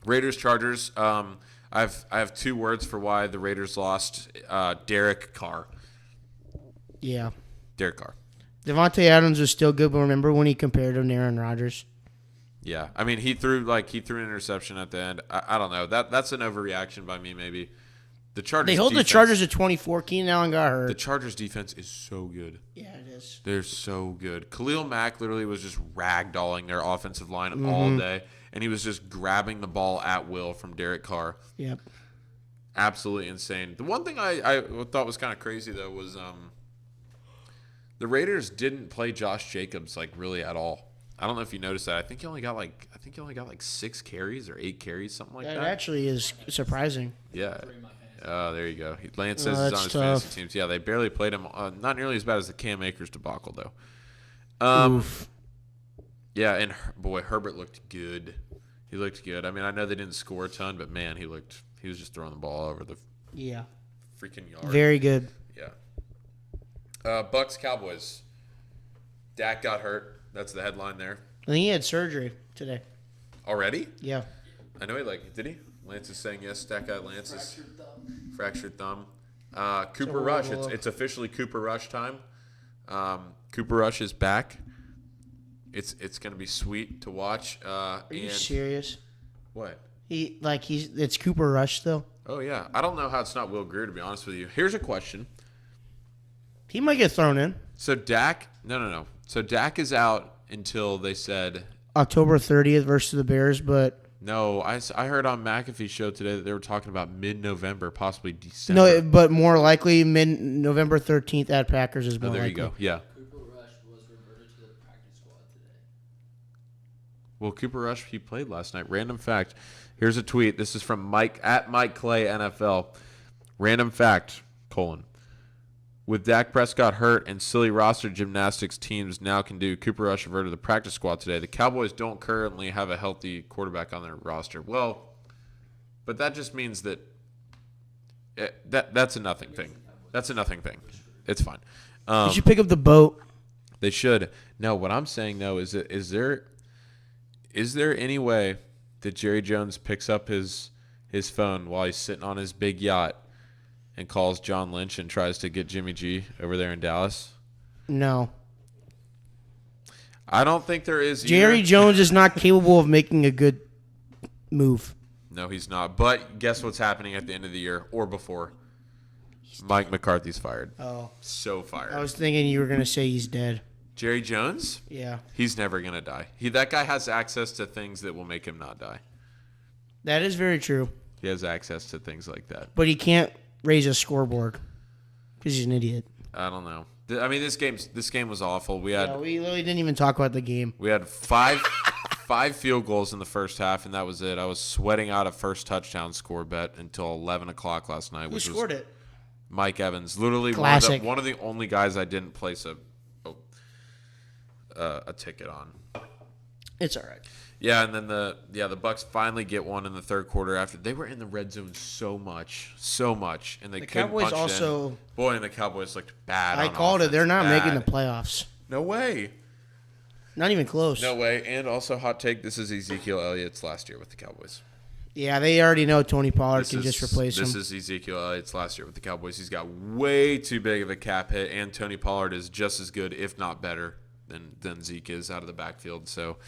Raiders, Chargers. I have 2 words for why the Raiders lost. Derek Carr. Yeah, Derek Carr. Devontae Adams was still good, but remember when he compared him to Aaron Rodgers? Yeah, I mean he threw an interception at the end. I don't know. That's an overreaction by me maybe. The Chargers. They hold the defense- Chargers at 24. Keenan Allen got hurt. The Chargers defense is so good. Yeah, it is. They're so good. Khalil Mack literally was just ragdolling their offensive line Mm-hmm. all day, and he was just grabbing the ball at will from Derek Carr. Yep. Absolutely insane. The one thing I thought was kind of crazy though was the Raiders didn't play Josh Jacobs like really at all. I don't know if you noticed that. I think he only got like 6 carries or 8 carries, something like That that. actually is surprising. Yeah. Three of my fantasy. Oh, there you go. Lance says he's that's on his tough. fantasy teams. Yeah, they barely played him. Not nearly as bad as the Cam Akers debacle though. Oof. Yeah, and boy, Herbert looked good. He looked good. I mean, I know they didn't score a ton, but man, he was just throwing the ball all over the Yeah. freaking yard. Very good. Yeah. Bucks Cowboys. Dak got hurt. That's the headline there. I think he had surgery today. Already? Yeah. I know did he? Lance is saying yes. Dak got Lance's fractured thumb. Cooper So Rush. we'll- It's officially Cooper Rush time. Cooper Rush is back. It's gonna be sweet to watch. Are you and serious? what? It's Cooper Rush still. Oh yeah. I don't know how it's not Will Grier, to be honest with you. Here's a question. He might get thrown in So Dak, no. So Dak is out until they said October 30th versus the Bears, but no. I heard on McAfee's show today that they were talking about mid-November, possibly December. no, but more likely November 13th at Packers is more Oh, there likely. you go. Yeah. Cooper Rush was reverted to the practice squad today. Well, Cooper Rush, he played last night. Random fact. Here's a tweet. This is from Mike Clay NFL. Random fact: with Dak Prescott hurt and silly roster gymnastics teams now can do, Cooper Rush reverted to the practice squad today. The Cowboys don't currently have a healthy quarterback on their roster. Well, but that just means that that's a nothing thing. That's a nothing thing. It's fine. You should pick up the boat. They should. No, what I'm saying though is there any way that Jerry Jones picks up his phone while he's sitting on his big yacht and calls John Lynch and tries to get Jimmy G over there in Dallas? No. I don't think there is. Jerry either. Jones is not capable of making a good move. No, he's not. But guess what's happening at the end of the year or before? Mike McCarthy's fired. Oh. So fired. I was thinking you were going to say he's dead. Jerry Jones? Yeah. He's never going to die. That guy has access to things that will make him not die. That is very true. He has access to things like that. But he can't raise a scoreboard because he's an idiot. I don't know. I mean, this game was awful. We had We literally didn't even talk about the game. we had five field goals in the first half, and that was it. I was sweating out a first touchdown score bet until 11 o'clock last night. Who Which scored was it? Mike Evans. Literally Classic. one of the only guys I didn't place a ticket on. It's all right. Yeah, and then the Bucks finally get one in the third quarter after they were in the red zone so much, and they The couldn't Cowboys punch it also. in. Boy, and the Cowboys looked bad. I on called it. offense. They're not making the Bad. playoffs. No way. Not even close. No way. And also, hot take: this is Ezekiel Elliott's last year with the Cowboys. Yeah, they already know Tony Pollard can just replace him. This is Ezekiel Elliott's last year with the Cowboys. He's got way too big of a cap hit, and Tony Pollard is just as good, if not better, than Zeke is out of the backfield. So,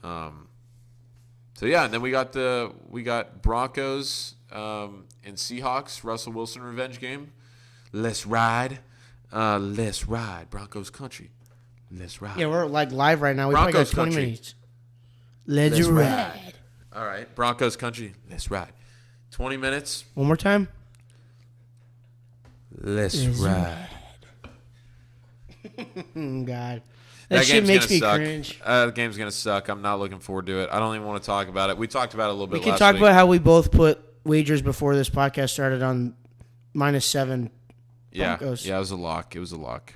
so yeah, and then we got Broncos and Seahawks. Russell Wilson revenge game. Let's ride, Broncos country. Let's ride. Yeah, we're like live right now. We probably got Broncos 20 country. minutes. Let's ride. All right, Broncos country. Let's ride. 20 minutes. One more time. Let's ride. God. That shit game's makes gonna me suck. cringe. The game's gonna suck. I'm not looking forward to it. I don't even want to talk about it. We talked about it a little bit. We can last talk week. about how we both put wagers before this podcast started on -7 Broncos. Yeah, it was a lock. It's a lock.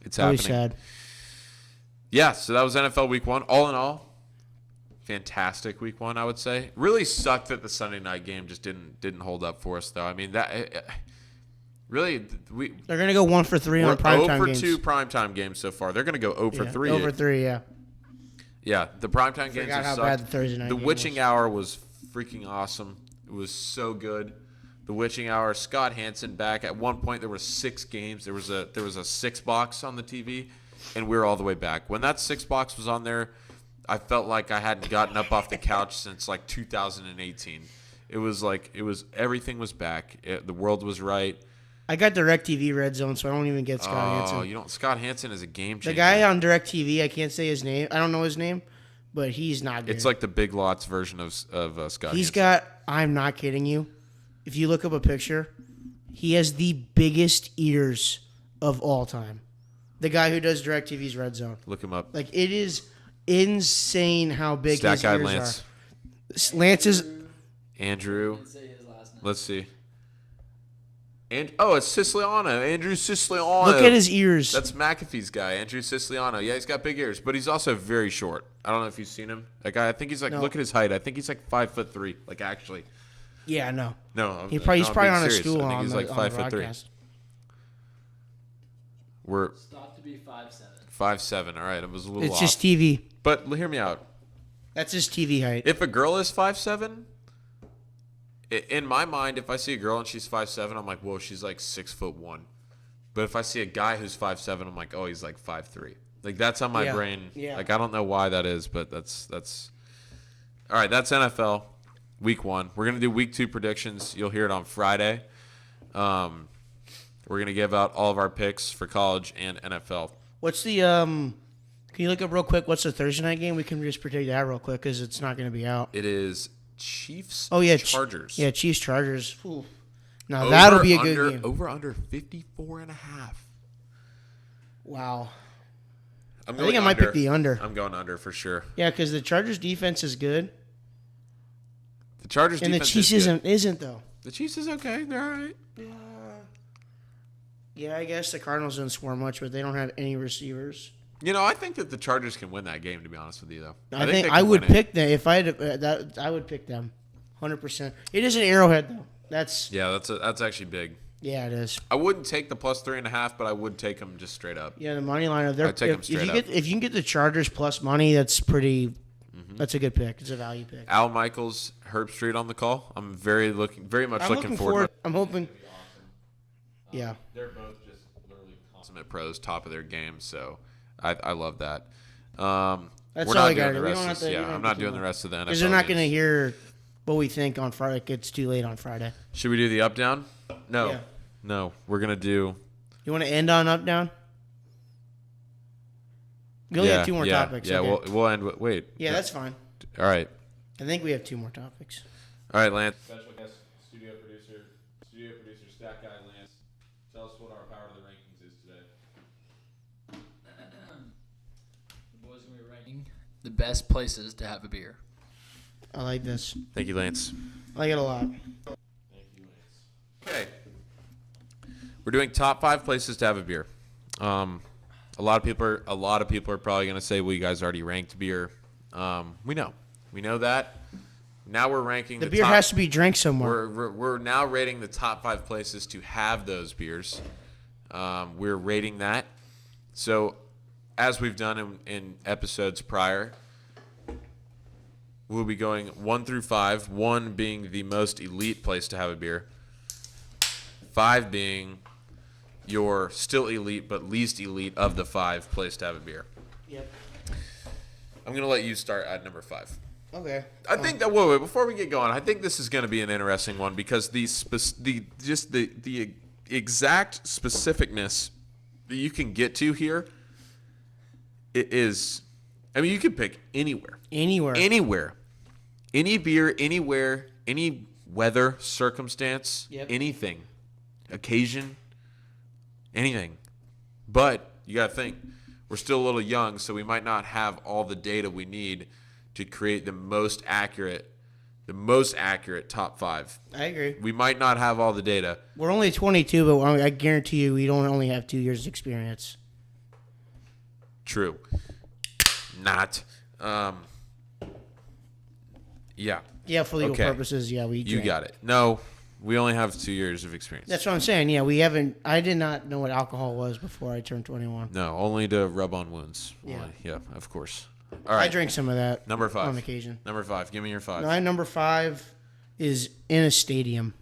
It's Really happening. sad. Yeah, so that was NFL Week 1. All in all, fantastic Week 1, I would say. Really sucked that the Sunday night game just didn't hold up for us, though. I mean, that really They're gonna go 1 for 3 we're on primetime 0 for games. 2 primetime games so far. They're going to go 0 for 3. Over 3, yeah. Yeah, the primetime games Forgot have how sucked. bad the Thursday night The game witching was. hour was freaking awesome. It was so good. The witching hour. Scott Hansen back. At one point, there were 6 games. There was a 6 box on the TV, and we were all the way back. When that 6 box was on there, I felt like I hadn't gotten up off the couch since like 2018. It was everything was back. The world was right. I got DirecTV Red Zone, so I don't even get Scott Oh, Hansen. Scott Hansen is a game changer. The guy on DirecTV, I can't say his name. I don't know his name, but he's not good. It's like the Big Lots version of Scott. He's Hansen. got. I'm not kidding you. If you look up a picture, he has the biggest ears of all time. The guy who does DirecTV's Red Zone. Look him up. Like, it is insane how big Stack his Guy ears Lance. are. Lance is. Andrew. Didn't say his last name. Let's see. And it's Siciliano, Andrew Siciliano. Look at his ears. That's McAfee's guy, Andrew Siciliano. Yeah, he's got big ears, but he's also very short. I don't know if you've seen him. That guy, I think he's like, No. look at his height. I think he's like 5'3". Like actually, Yeah, no. no, He's I'm probably being on a serious. stool I think on he's the, like on the 5'3". broadcast. We're Stop to be 5'7". 5'7". All right, it was a little It's off. just TV. But hear me out. That's his TV height. If a girl is 5'7", in my mind, if I see a girl and she's 5'7", I'm like, whoa, she's like 6'1". But if I see a guy who's 5'7", I'm like, oh, he's like 5'3". Like that's how my Yeah. brain. Yeah. Like I don't know why that is, but that's. All right, that's NFL week 1. We're gonna do week 2 predictions. You'll hear it on Friday. We're gonna give out all of our picks for college and NFL. What's the Can you look up real quick? What's the Thursday night game? We can just predict that real quick because it's not going to be out. It is Chiefs. Oh yeah, Chargers. Yeah, Chiefs Chargers. Ooh. Now Over, that'll be a under, good game. Over under 54.5. Wow. I'm I think I going might under. pick the under. I'm going under for sure. Yeah, because the Chargers defense is good, The Chargers and the defense Chiefs is good. isn't though. The Chiefs is okay. They're all right. Yeah, I guess the Cardinals didn't score much, but they don't have any receivers. You know, I think that the Chargers can win that game. To be honest with you, though, I they think can I would win it. pick them if I had that. I would pick them, 100%. It is an Arrowhead though. That's Yeah, that's actually big. yeah, it is. I wouldn't take the plus 3.5, but I would take them just straight up. Yeah, the money line of their. I'd take them If straight you up. get if you can get the Chargers plus money, that's pretty. That's a good pick. It's a value pick. Al Michaels, Herb Street on the call. I'm very much looking forward. I'm hoping. Yeah. They're both just literally consummate pros, top of their game. So I love that. That's we're all not I got. doing the We rest don't of have this. to. Yeah, I'm not doing the rest of the NFL. Because they're not going to games. hear what we think on Friday. Like, it's too late on Friday. Should we do the up down? No, Yeah. no. We're gonna do. You want to end on up down? We only have 2 more topics. Yeah, okay. we'll end. Wait. Yeah, that's fine. All right. I think we have 2 more topics. All right, Lance. Special guest, studio producer, stat guy, Lance. Tell us what our power to the rankings is today. The boys are going to be ranking the best places to have a beer. I like this. Thank you, Lance. I like it a lot. Thank you, Lance. Okay. We're doing top 5 places to have a beer. A lot of people are probably going to say, "Well, you guys already ranked beer." We know that. Now we're ranking The the beer top, has to be drank somewhere. We're now rating the top 5 places to have those beers. We're rating that. So, as we've done in episodes prior, we'll be going 1 through 5. 1 being the most elite place to have a beer. 5 being your still elite but least elite of the 5 place to have a beer. Yep. I'm gonna let you start at number 5. Okay. I think that wait, before we get going, I think this is going to be an interesting one because the exact specificness that you can get to here, it is. I mean, you can pick anywhere, any beer, anywhere, any weather, circumstance, Yep. anything, occasion, anything. But you got to think, we're still a little young, so we might not have all the data we need to create the most accurate top 5. I agree. We might not have all the data. We're only 22, but I guarantee you we don't only have 2 years experience. True. Not. Yeah. Yeah, for legal Okay. purposes, yeah, we You drank. got it. No, we only have 2 years of experience. That's what I'm saying. Yeah, we haven't. I did not know what alcohol was before I turned 21. No, only to rub on wounds. Yeah. Only- yeah, of course. All I right. drank some of that Number 5. on occasion. Number 5. Give me your 5. My number 5 is in a stadium.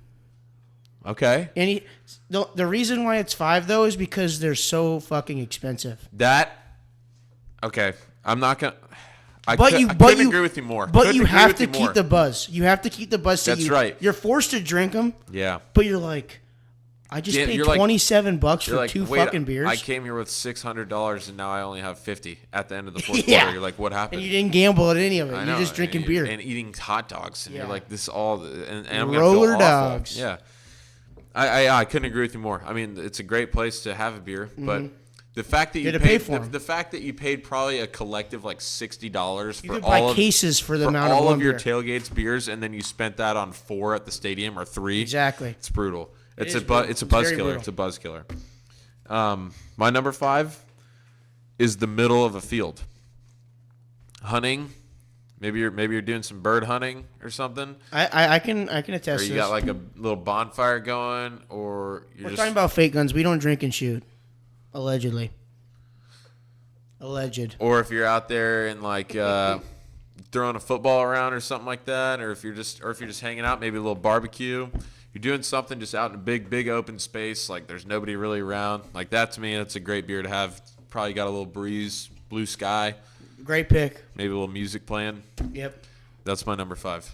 Okay. The reason why it's 5 though is because they're so fucking expensive. Okay. I'm not gonna. I But couldn't you agree with you more. But Couldn't you agree have with to you keep more. the buzz. You have to keep the buzz. So That's right. You're forced to drink them, Yeah. but you're like, I just Yeah, paid you're like- $27 You're for like, 2 wait, fucking beers, I came here with $600 and now I only have 50 at the end of the fourth Yeah. quarter. You're like, what happened? and you didn't gamble at any of it. I You're know, just drinking and, beer. and eating hot dogs, and Yeah. you're like, this all, and I'm gonna Roller feel awful. dogs. Yeah, I couldn't agree with you more. I mean, it's a great place to have a beer, but the fact that you had to pay paid for 'em. the fact that you paid probably a collective like $60 You for could buy all of cases for the for amount all of of one your beer. tailgates beers, and then you spent that on 4 at the stadium or 3. Exactly. It's brutal. It's is a brutal. it's a It's buzz very killer. brutal. It's a buzz killer. My number 5 is the middle of a field. Hunting. Maybe you're doing some bird hunting or something. I can attest Or to you this. got like a little bonfire going, or you're We're just talking about fake guns. We don't drink and shoot. Allegedly. Alleged. or if you're out there and like throwing a football around or something like that, or if you're just hanging out, maybe a little barbecue. You're doing something just out in a big open space, like there's nobody really around. Like that to me, that's a great beer to have. Probably got a little breeze, blue sky, Great pick. maybe a little music playing. Yep. That's my number 5.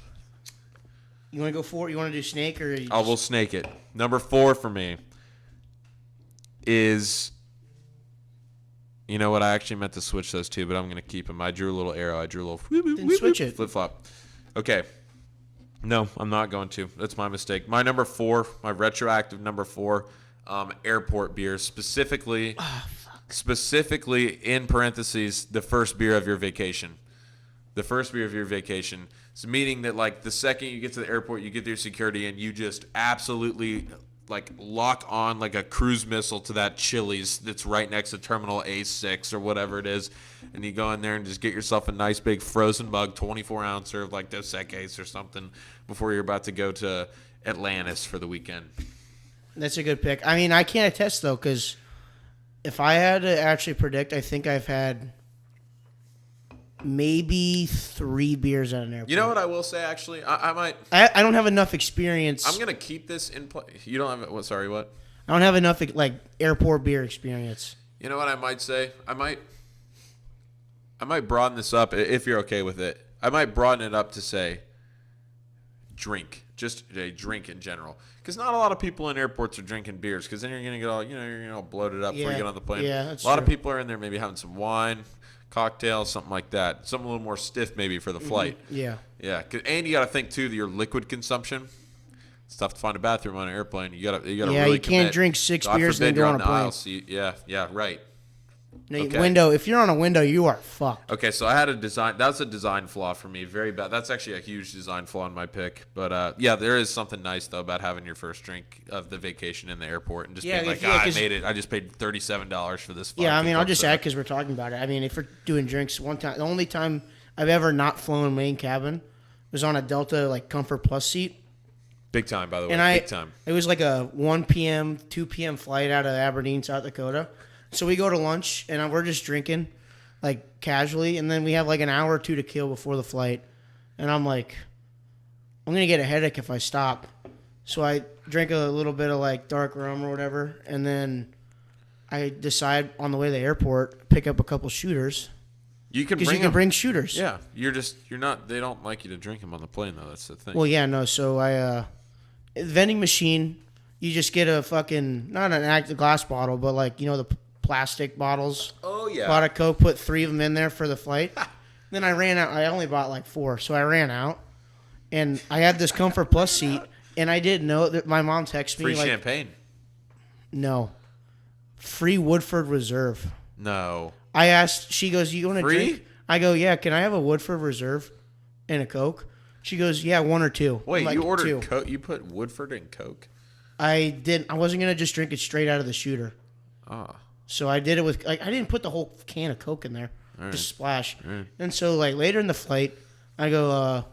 You want to go for it? You want to do snake or? You I will snake it. Number 4 for me is, you know what? I actually meant to switch those two, but I'm going to keep them. I drew a little arrow. I drew a little Then switch it. flip flop. Okay. No, I'm not going to. That's my mistake. My number 4, my retroactive number 4, airport beer, specifically in parentheses, the first beer of your vacation. The first beer of your vacation. It's meaning that like the second you get to the airport, you get through security and you just absolutely like lock on like a cruise missile to that Chili's that's right next to Terminal A6 or whatever it is, and you go in there and just get yourself a nice big frozen mug, 24-ouncer of like Dos Equis or something before you're about to go to Atlantis for the weekend. That's a good pick. I mean, I can't attest though, because if I had to actually predict, I think I've had maybe 3 beers at an airport. You know what I will say, actually? I might. I don't have enough experience. I'm going to keep this in play. You don't have it. What? Sorry, what? I don't have enough like airport beer experience. You know what I might say? I might broaden this up if you're okay with it. I might broaden it up to say drink. Just a drink in general. Because not a lot of people in airports are drinking beers, because then you're going to get all, you're going to all bloated up before you Yeah. get on the plane. Yeah, that's a lot of true. people are in there maybe having some wine, cocktails, something like that. Something a little more stiff maybe for the flight. Yeah. Yeah, and you got to think too that your liquid consumption. It's tough to find a bathroom on an airplane. You got to Yeah, really you can't commit. drink 6 God beers and then forbid go you're on a the aisle plane. seat. Yeah, right. No, Okay. Window. If you're on a window, you are fucked. Okay, so I had a design. That's a design flaw for me. Very bad. That's actually a huge design flaw in my pick. But yeah, there is something nice though about having your first drink of the vacation in the airport and just Yeah, being like, yeah, I 'cause- made it. I just paid $37 for this. Yeah, I fucking mean, I'll just cup add set." because we're talking about it. I mean, if we're doing drinks, the only time I've ever not flown main cabin was on a Delta like Comfort Plus seat, Big time, by the way. and Big time. it was like a 1 p.m., 2 p.m. flight out of Aberdeen, South Dakota. So we go to lunch and we're just drinking, like casually, and then we have like an hour or 2 to kill before the flight, and I'm like, I'm gonna get a headache if I stop. So I drink a little bit of like dark rum or whatever, and then I decide on the way to the airport pick up a couple shooters You can because bring you can them. bring shooters. Yeah, you're not. They don't like you to drink them on the plane though. That's the thing. Well, yeah, no. So I vending machine. You just get a fucking not an active glass bottle, but like the plastic bottles. oh yeah. Bought a Coke, put 3 of them in there for the flight. Then I ran out. I only bought like 4, so I ran out, and I had this Comfort Plus seat, and I didn't know that my mom texted me Free like, champagne. no, free Woodford Reserve. No. I asked. She goes, "You want to Free? drink?" I go, "Yeah." Can I have a Woodford Reserve and a Coke? She goes, "Yeah, 1 or 2." Wait, I'm like, you ordered 2. Coke? You put Woodford in Coke? I didn't. I wasn't gonna just drink it straight out of the shooter. Ah. So I did it with like I didn't put the whole can of Coke in there, just splash. And so like later in the flight, I go,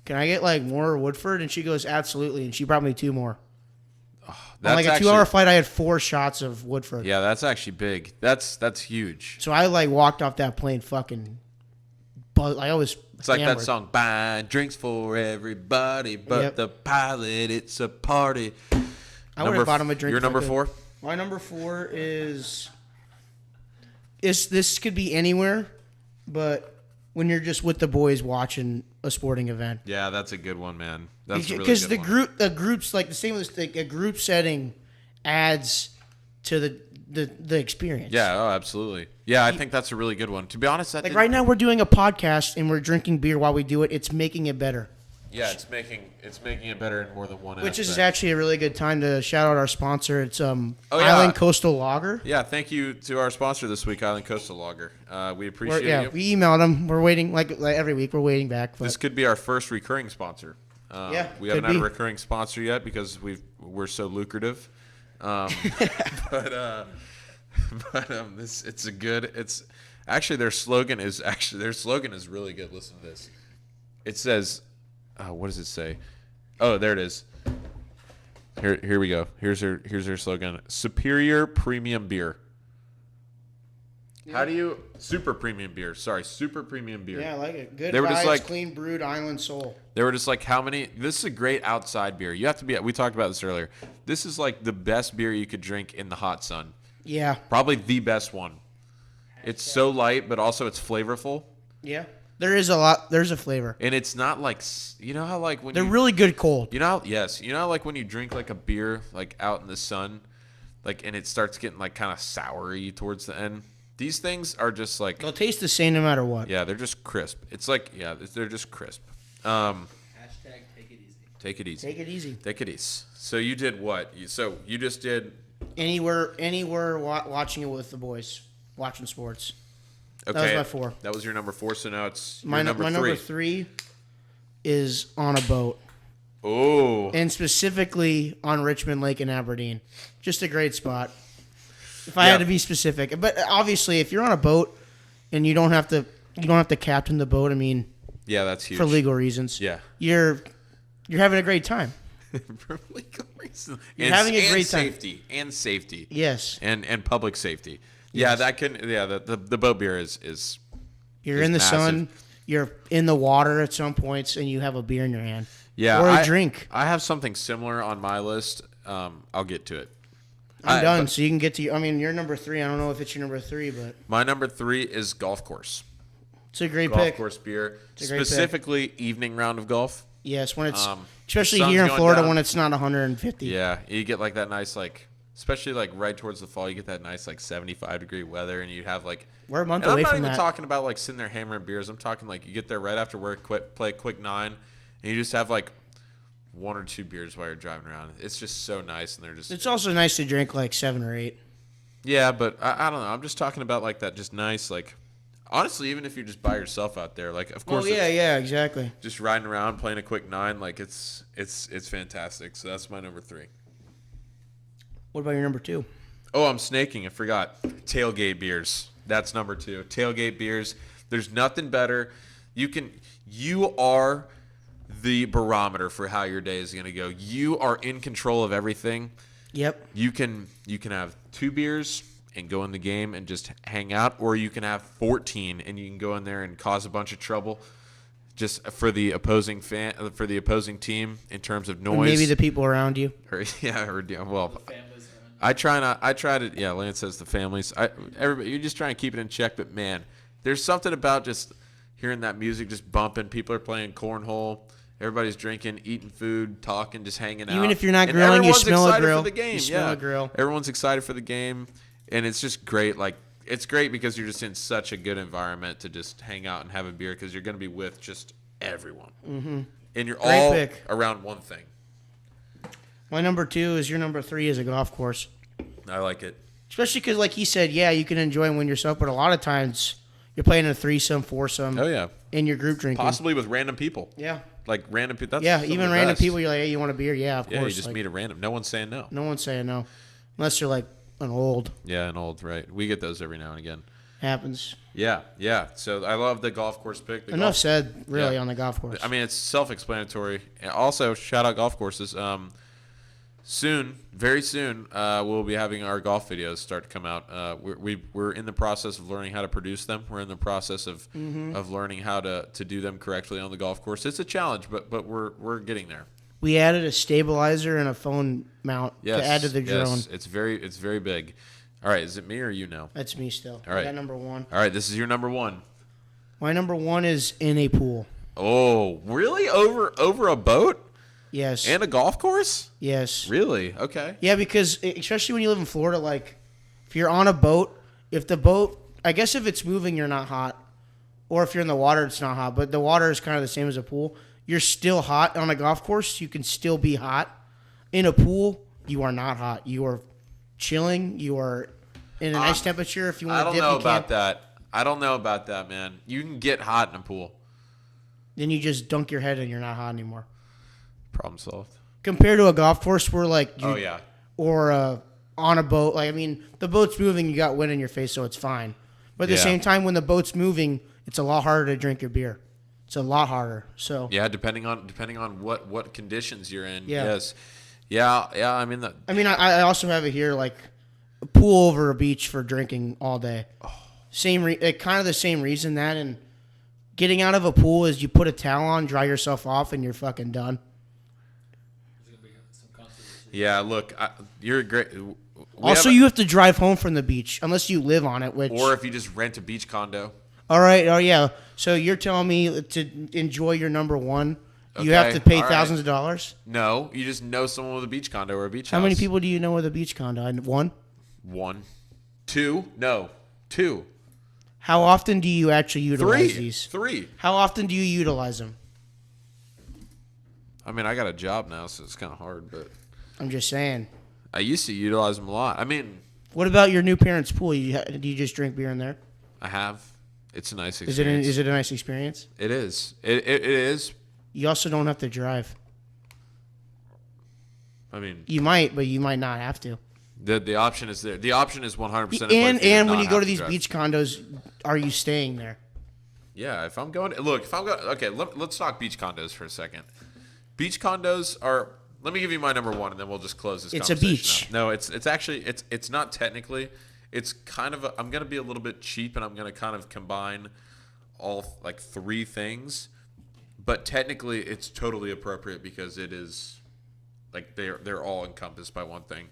"Can I get like more Woodford?" And she goes, "Absolutely." And she brought me 2 more. On like a actually- 2-hour flight, I had 4 shots of Woodford. Yeah, that's actually big. That's huge. So I like walked off that plane fucking. But I was. It's like hammered. that song, "Buying drinks for everybody, but Yep. the pilot, it's a party." I would have bought him a drink. Your if I number could. 4? My number 4 is this could be anywhere, but when you're just with the boys watching a sporting event. Yeah, that's a good one, man. That's a really Because good one. the groups like the same as like a group setting adds to the experience. Yeah, oh, absolutely. Yeah, I think that's a really good one. To be honest, that Like didn't- right now we're doing a podcast and we're drinking beer while we do it. It's making it better. Yeah, it's making it better in more than one Which is aspect. actually a really good time to shout out our sponsor. It's yeah. Island Coastal Lager. Yeah, thank you to our sponsor this week, Island Coastal Lager. We appreciate you. We emailed them. We're waiting like every week. We're waiting back. But This could be our first recurring sponsor. We haven't could had be. a recurring sponsor yet because we're so lucrative. But it's actually their slogan is really good. Listen to this. It says, what does it say? Oh, there it is. Here we go. Here's their slogan: Superior Premium Beer. How do you super premium beer? Sorry, super premium beer. Yeah, I like it. Good They were vibes, just like- clean brewed island soul. They were just like, how many? This is a great outside beer. You have to be. We talked about this earlier. This is like the best beer you could drink in the hot sun. Yeah, Probably the best one. It's so light, but also it's flavorful, yeah. There's a flavor. and it's not like you know how like when They're you, really good cold. you know how, yes, you know how, like when you drink like a beer like out in the sun, like and it starts getting like kind of soury towards the end. These things are just like They'll taste the same no matter what. yeah, they're just crisp. It's like they're just crisp. Hashtag take it easy. Take it easy. Take it easy. Take it easy. So you did what? So you just did. Anywhere watching it with the boys, watching sports. Okay. That was my 4. That was your number 4. So now it's your My number 3. number 3 is on a boat, Oh. and specifically on Richmond Lake in Aberdeen. Just a great spot. If I had to be specific, but obviously, if you're on a boat and you don't have to captain the boat. I mean, Yeah, that's huge. for legal reasons. Yeah. You're having a great time. For legal reasons. You're having a great time. Safety. Yes. And public safety. Yeah, that can. Yeah, the boat beer is. You're is in the massive. sun. You're in the water at some points, and you have a beer in your hand. Yeah, Or a I- drink. I have something similar on my list. I'll get to it. I'm done, but so you can get to. I mean, you're number 3. I don't know if it's your number 3, but my number 3 is golf course. it's a great Golf pick. course beer, a great pick. specifically evening round of golf. Yes, when it's Um, especially sun's here in going Florida down. when it's not 150. Yeah, you get like that nice especially like right towards the fall, you get that nice 75-degree weather, and you have like. We're a month And away I'm not from even that. talking about like sitting there hammering beers. I'm talking like you get there right after work, play a quick 9, and you just have like 1 or 2 beers while you're driving around. It's just so nice, and they're just. It's also nice to drink like 7 or 8. Yeah, but I don't know. I'm just talking about like that, just nice Honestly, even if you're just by yourself out there, like of course. Oh yeah, exactly. Just riding around playing a quick 9, like it's fantastic. So that's my number 3. What about your number 2? Oh, I'm snaking. I forgot. Tailgate beers. That's number 2. Tailgate beers. There's nothing better. You are the barometer for how your day is going to go. You are in control of everything. Yep. You can have 2 beers and go in the game and just hang out, or you can have 14 and you can go in there and cause a bunch of trouble just for the opposing team in terms of noise. Maybe the people around you. Well, I try to. Yeah, Lance says the families. Everybody, you're just trying to keep it in check. But man, there's something about just hearing that music just bumping. People are playing cornhole. Everybody's drinking, eating food, talking, just hanging out. Even if you're not And grilling, you everyone's smell a excited grill. For the game. You smell yeah. a grill. Everyone's excited for the game, and it's just great. Like it's great because you're just in such a good environment to just hang out and have a beer because you're going to be with just everyone, and you're Great all pick. around one thing. My number 2 is your number 3 is a golf course. I like it. Especially because, like he said, yeah, you can enjoy and win yourself, but a lot of times you're playing a threesome, foursome Oh yeah, in your group drinking. possibly with random people. Yeah. Like random people. Yeah, even random people, you're like, hey, you want a beer? Yeah, of Yeah, course. you just Like, meet a random. No one's saying no. no one's saying no. Unless you're like an old. Yeah, an old, right. We get those every now and again. Happens. Yeah. So I love the golf course pick. Enough said, really, Yeah. on the golf course. I mean, it's self-explanatory. And also, shout out golf courses. Soon, very soon, we'll be having our golf videos start to come out. We're in the process of learning how to produce them. We're in the process of learning how to do them correctly on the golf course. It's a challenge, but we're getting there. We added a stabilizer and a phone mount Yes, to add to the drone. Yes, it's very big. All right, is it me or you now? That's me still. All right. I got number 1. All right, this is your number 1. My number 1 is in a pool. Oh, really? Over a boat Yes. and a golf course? Yes. Really? Okay. Yeah, because especially when you live in Florida, like if you're on a boat, if the boat, I guess if it's moving, you're not hot. Or if you're in the water, it's not hot. But the water is kind of the same as a pool. You're still hot on a golf course. You can still be hot. In a pool, you are not hot. You are chilling. You are in a nice temperature. If you want I to don't dip, know you about can. that. I don't know about that, man. You can get hot in a pool. Then you just dunk your head and you're not hot anymore. Problem solved. Compared to a golf course where like Oh yeah. or on a boat. Like, I mean, the boat's moving, you got wind in your face, so it's fine. But at the Yeah. same time, when the boat's moving, it's a lot harder to drink your beer. It's a lot harder. So Yeah, depending on what conditions you're in. Yeah. Yes. Yeah. I mean that. I mean, I also have it here like a pool over a beach for drinking all day. Kind of the same reason that, and getting out of a pool is you put a towel on, dry yourself off, and you're fucking done. Yeah. Look, you're great. Also, you have to drive home from the beach unless you live on it. Which or if you just rent a beach condo. all right, oh yeah. So you're telling me to enjoy your number one, you have to pay all right. thousands of dollars? No, you just know someone with a beach condo or a beach house. How many people do you know with a beach condo? One? 1, 2, no, 2, How often do you actually utilize 3, these? 3. How often do you utilize them? I mean, I got a job now, so it's kind of hard, but I'm just saying. I used to utilize them a lot. I mean, What about your new parents' pool? Do you just drink beer in there? I have. It's a nice Is experience. it a nice experience? It is. It is. You also don't have to drive. I mean, You might, but you might not have to. the option is there. The option is 100%. And when you go to these beach condos, are you staying there? Yeah, if I'm going, okay, let's talk beach condos for a second. Beach condos are. Let me give you my number one, and then we'll just close this. It's a conversation beach. out. No, it's actually it's not technically. It's kind of. I'm gonna be a little bit cheap, and I'm gonna kind of combine all like 3 things, but technically it's totally appropriate because it is like they're all encompassed by one thing.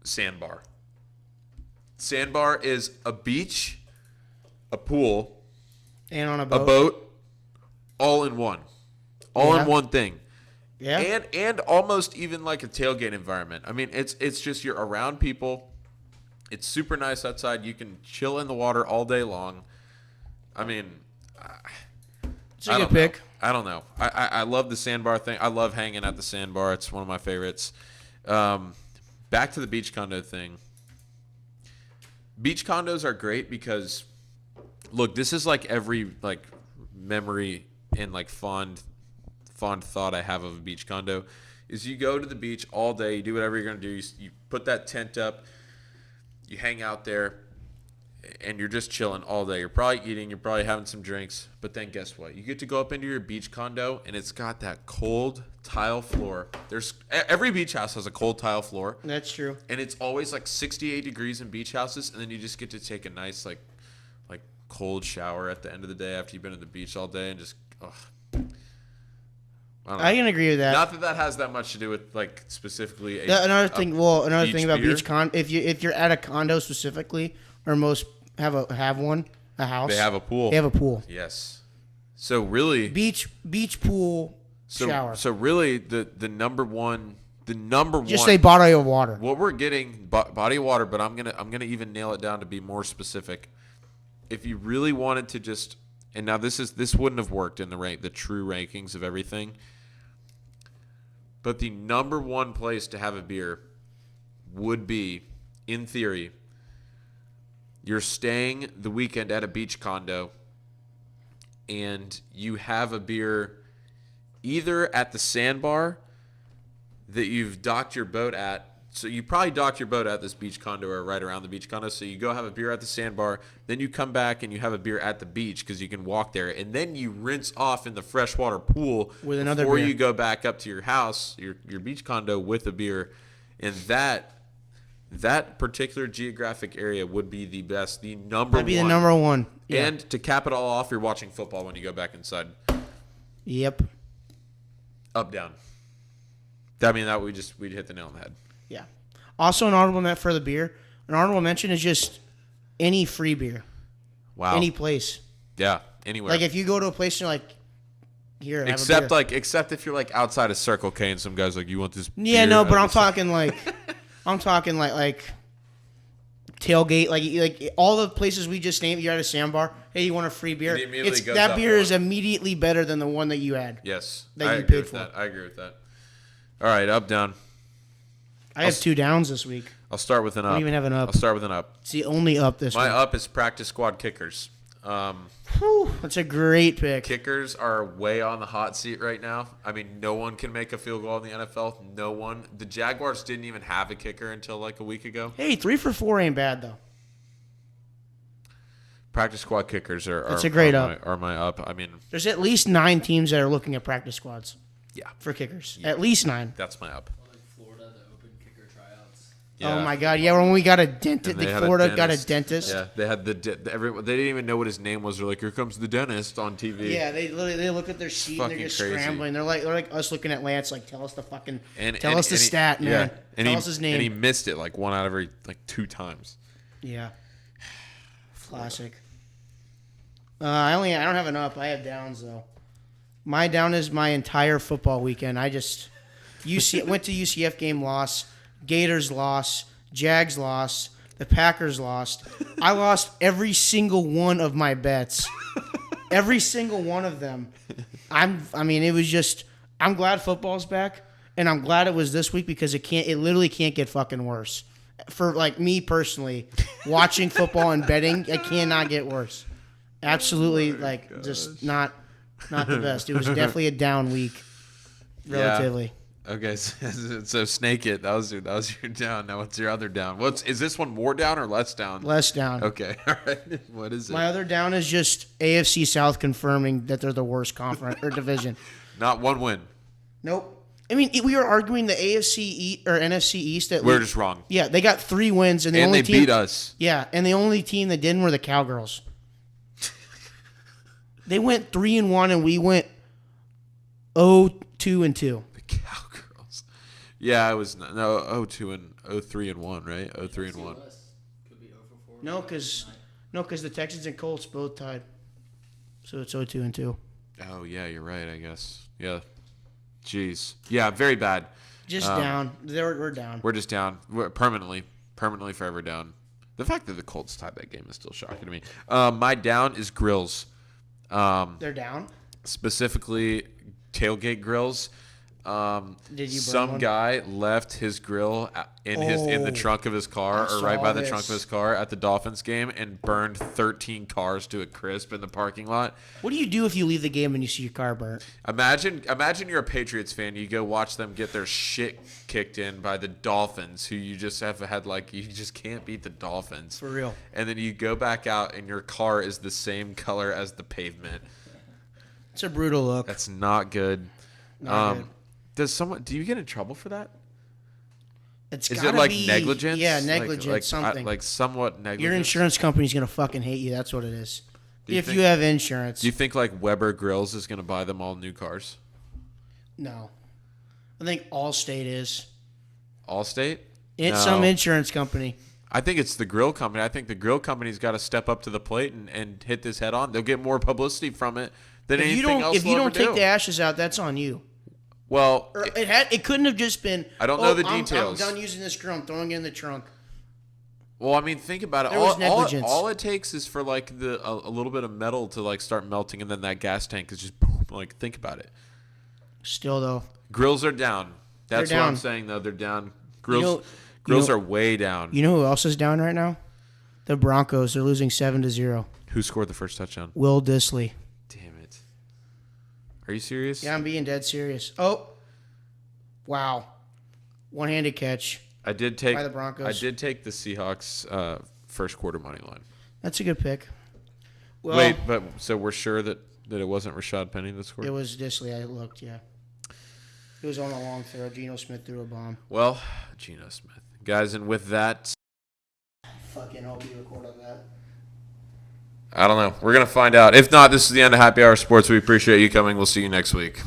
Sandbar. Sandbar is a beach, a pool, And on a a boat? boat, all in one. All Yeah. in one thing. Yeah. And almost even like a tailgate environment. I mean, it's just you're around people. It's super nice outside. You can chill in the water all day long. I mean, It's a good pick. I don't know. I love the sandbar thing. I love hanging at the sandbar. It's one of my favorites. Back to the beach condo thing. Beach condos are great because, look, this is like every like memory and like fond thought I have of a beach condo is you go to the beach all day, you do whatever you're going to do, you put that tent up, you hang out there, and you're just chilling all day. You're probably eating, you're probably having some drinks, but then guess what? You get to go up into your beach condo, and it's got that cold tile floor. Every beach house has a cold tile floor, That's true. and it's always like 68 degrees in beach houses, and then you just get to take a nice like cold shower at the end of the day after you've been at the beach all day, and just I don't know. I can agree with that. Not that has that much to do with like specifically. Another thing beach about beer. beach if you're at a condo specifically, or most have a house. They have a pool. They have a pool. Yes. So really, Beach pool shower. So really, the number one. Just a body of water. What we're getting, body of water, but I'm gonna even nail it down to be more specific. If you really wanted to just, and now this wouldn't have worked in the true rankings of everything, but the number one place to have a beer would be, in theory, you're staying the weekend at a beach condo, and you have a beer either at the sandbar that you've docked your boat at. So you probably docked your boat at this beach condo or right around the beach condo. So you go have a beer at the sandbar, then you come back and you have a beer at the beach because you can walk there, and then you rinse off in the freshwater pool With another before beer. you go back up to your house, your beach condo with a beer, and that particular geographic area would be the best, the number That'd be one. the number one. Yeah. And to cap it all off, you're watching football when you go back inside. Yep. Up, down. I mean, we'd hit the nail on the head. Yeah. Also, an honorable mention for the beer. An honorable mention is just any free beer, Wow. any place. Yeah, anywhere. Like if you go to a place and you're like, here, have except a beer. except if you're like outside of Circle K and some guys like, you want this? Yeah, beer? no, but And I'm it's like- talking like, tailgate, like all the places we just named. You're at a sandbar. Hey, you want a free beer? It immediately goes that up beer one. is immediately better than the one that you had. Yes, that I you agree paid with for. that. I agree with that. All right, up, down. I have 2 downs this week. I'll start with an I up. don't even have an up. I'll start with an up. It's the only up this My week. up is practice squad kickers. Whew, that's a great pick. Kickers are way on the hot seat right now. I mean, no one can make a field goal in the NFL. No one. The Jaguars didn't even have a kicker until like a week ago. Hey, 3 for 4 ain't bad though. Practice squad kickers That's a great are my up. I mean, There's at least 9 teams that are looking at practice squads yeah, for kickers. Yeah. At least 9. that's my up. Well, like Florida, the open kicker tryouts. Yeah. Oh my God! Yeah, when we got a dentist, And they had Florida got a dentist. Yeah, they had they didn't even know what his name was. They're like, "Here comes the dentist" on TV. Yeah, they look at their sheet and they're Fucking just crazy. scrambling. They're like us looking at Lance, like, tell us the fucking, tell And- us the and he- stat, man. Yeah. And Tell us his name. And he missed it like 1 out of every like 2 times. Yeah. Classic. I don't have an up. I have downs though. My down is my entire football weekend. I just went to UCF game, loss. Gators loss. Jags lost. The Packers lost. I lost every single one of my bets. Every single one of them. It was just, I'm glad football's back, and I'm glad it was this week because it literally can't get fucking worse. For like me personally, watching football and betting, it cannot get worse. Absolutely, just not the best. It was definitely a down week, relatively. Okay, so snake it. That was your down. Now what's your other down? Is this one more down or less down? Less down. Okay, all right. What is it? My other down is just AFC South confirming that they're the worst conference or division. Not one win. Nope. I mean, we were arguing the AFC or NFC East. We're just wrong. Yeah, they got 3 wins, and the And only they team, beat us. Yeah, and the only team that didn't were the Cowgirls. They went 3-1, and we went 0-2-2. The Cowgirls. Yeah, I was 0-2 and 0-3-1, right? 0-3-1. Could be 0 for 4. No, because the Texans and Colts both tied. So it's 0-2-2. Oh yeah, you're right. I guess. Yeah. Jeez. Yeah, very bad. Just down. We're down. We're just down. We're permanently forever down. The fact that the Colts tied that game is still shocking to me. My down is grills. They're down. Specifically, tailgate grills. Did you burn Some one? guy left his grill in the trunk of his car, I or right saw by the this. trunk of his car at the Dolphins game, and burned 13 cars to a crisp in the parking lot. What do you do if you leave the game and you see your car burnt? Imagine you're a Patriots fan. You go watch them get their shit kicked in by the Dolphins, who you just have had you just can't beat the Dolphins. For real. And then you go back out and your car is the same color as the pavement. It's a brutal look. That's not good. Not good. Do you get in trouble for that? It's Is it gotta like be, negligence? Yeah, negligence, something. Like somewhat negligence. Your insurance company's gonna fucking hate you. That's what it is. you If think- you have insurance. Do you think like Weber Grills is going to buy them all new cars? No. I think Allstate is. Allstate? It's No. some insurance company. I think it's the grill company. I think the grill company's got to step up to the plate and hit this head on. They'll get more publicity from it than anything else. If you don't take the ashes out, that's on you. Well, Or it couldn't have just been. I don't know the I'm details. done using this grill. I'm throwing it in the trunk. well, I mean, think about it. There was negligence. All it takes is for like a little bit of metal to like start melting, and then that gas tank is just boom. Like, think about it. Still though, Grills are down. That's They're what I'm down. saying. Though they're down. Grills You know- are way down. you know who else is down right now? The Broncos. They're losing 7-0. Who scored the first touchdown? Will Disley. Damn it. Are you serious? Yeah, I'm being dead serious. Oh, wow, one-handed catch. I did take By the Broncos. I did take the Seahawks first quarter money line. That's a good pick. Well, Wait, but so we're sure that it wasn't Rashad Penny that scored? it was Disley. I looked. Yeah, it was on a long throw. Geno Smith threw a bomb. Well, Geno Smith. Guys, and with that, Fucking hope you record on that. I don't know. We're going to find out. If not, this is the end of Happy Hour Sports. We appreciate you coming. We'll see you next week.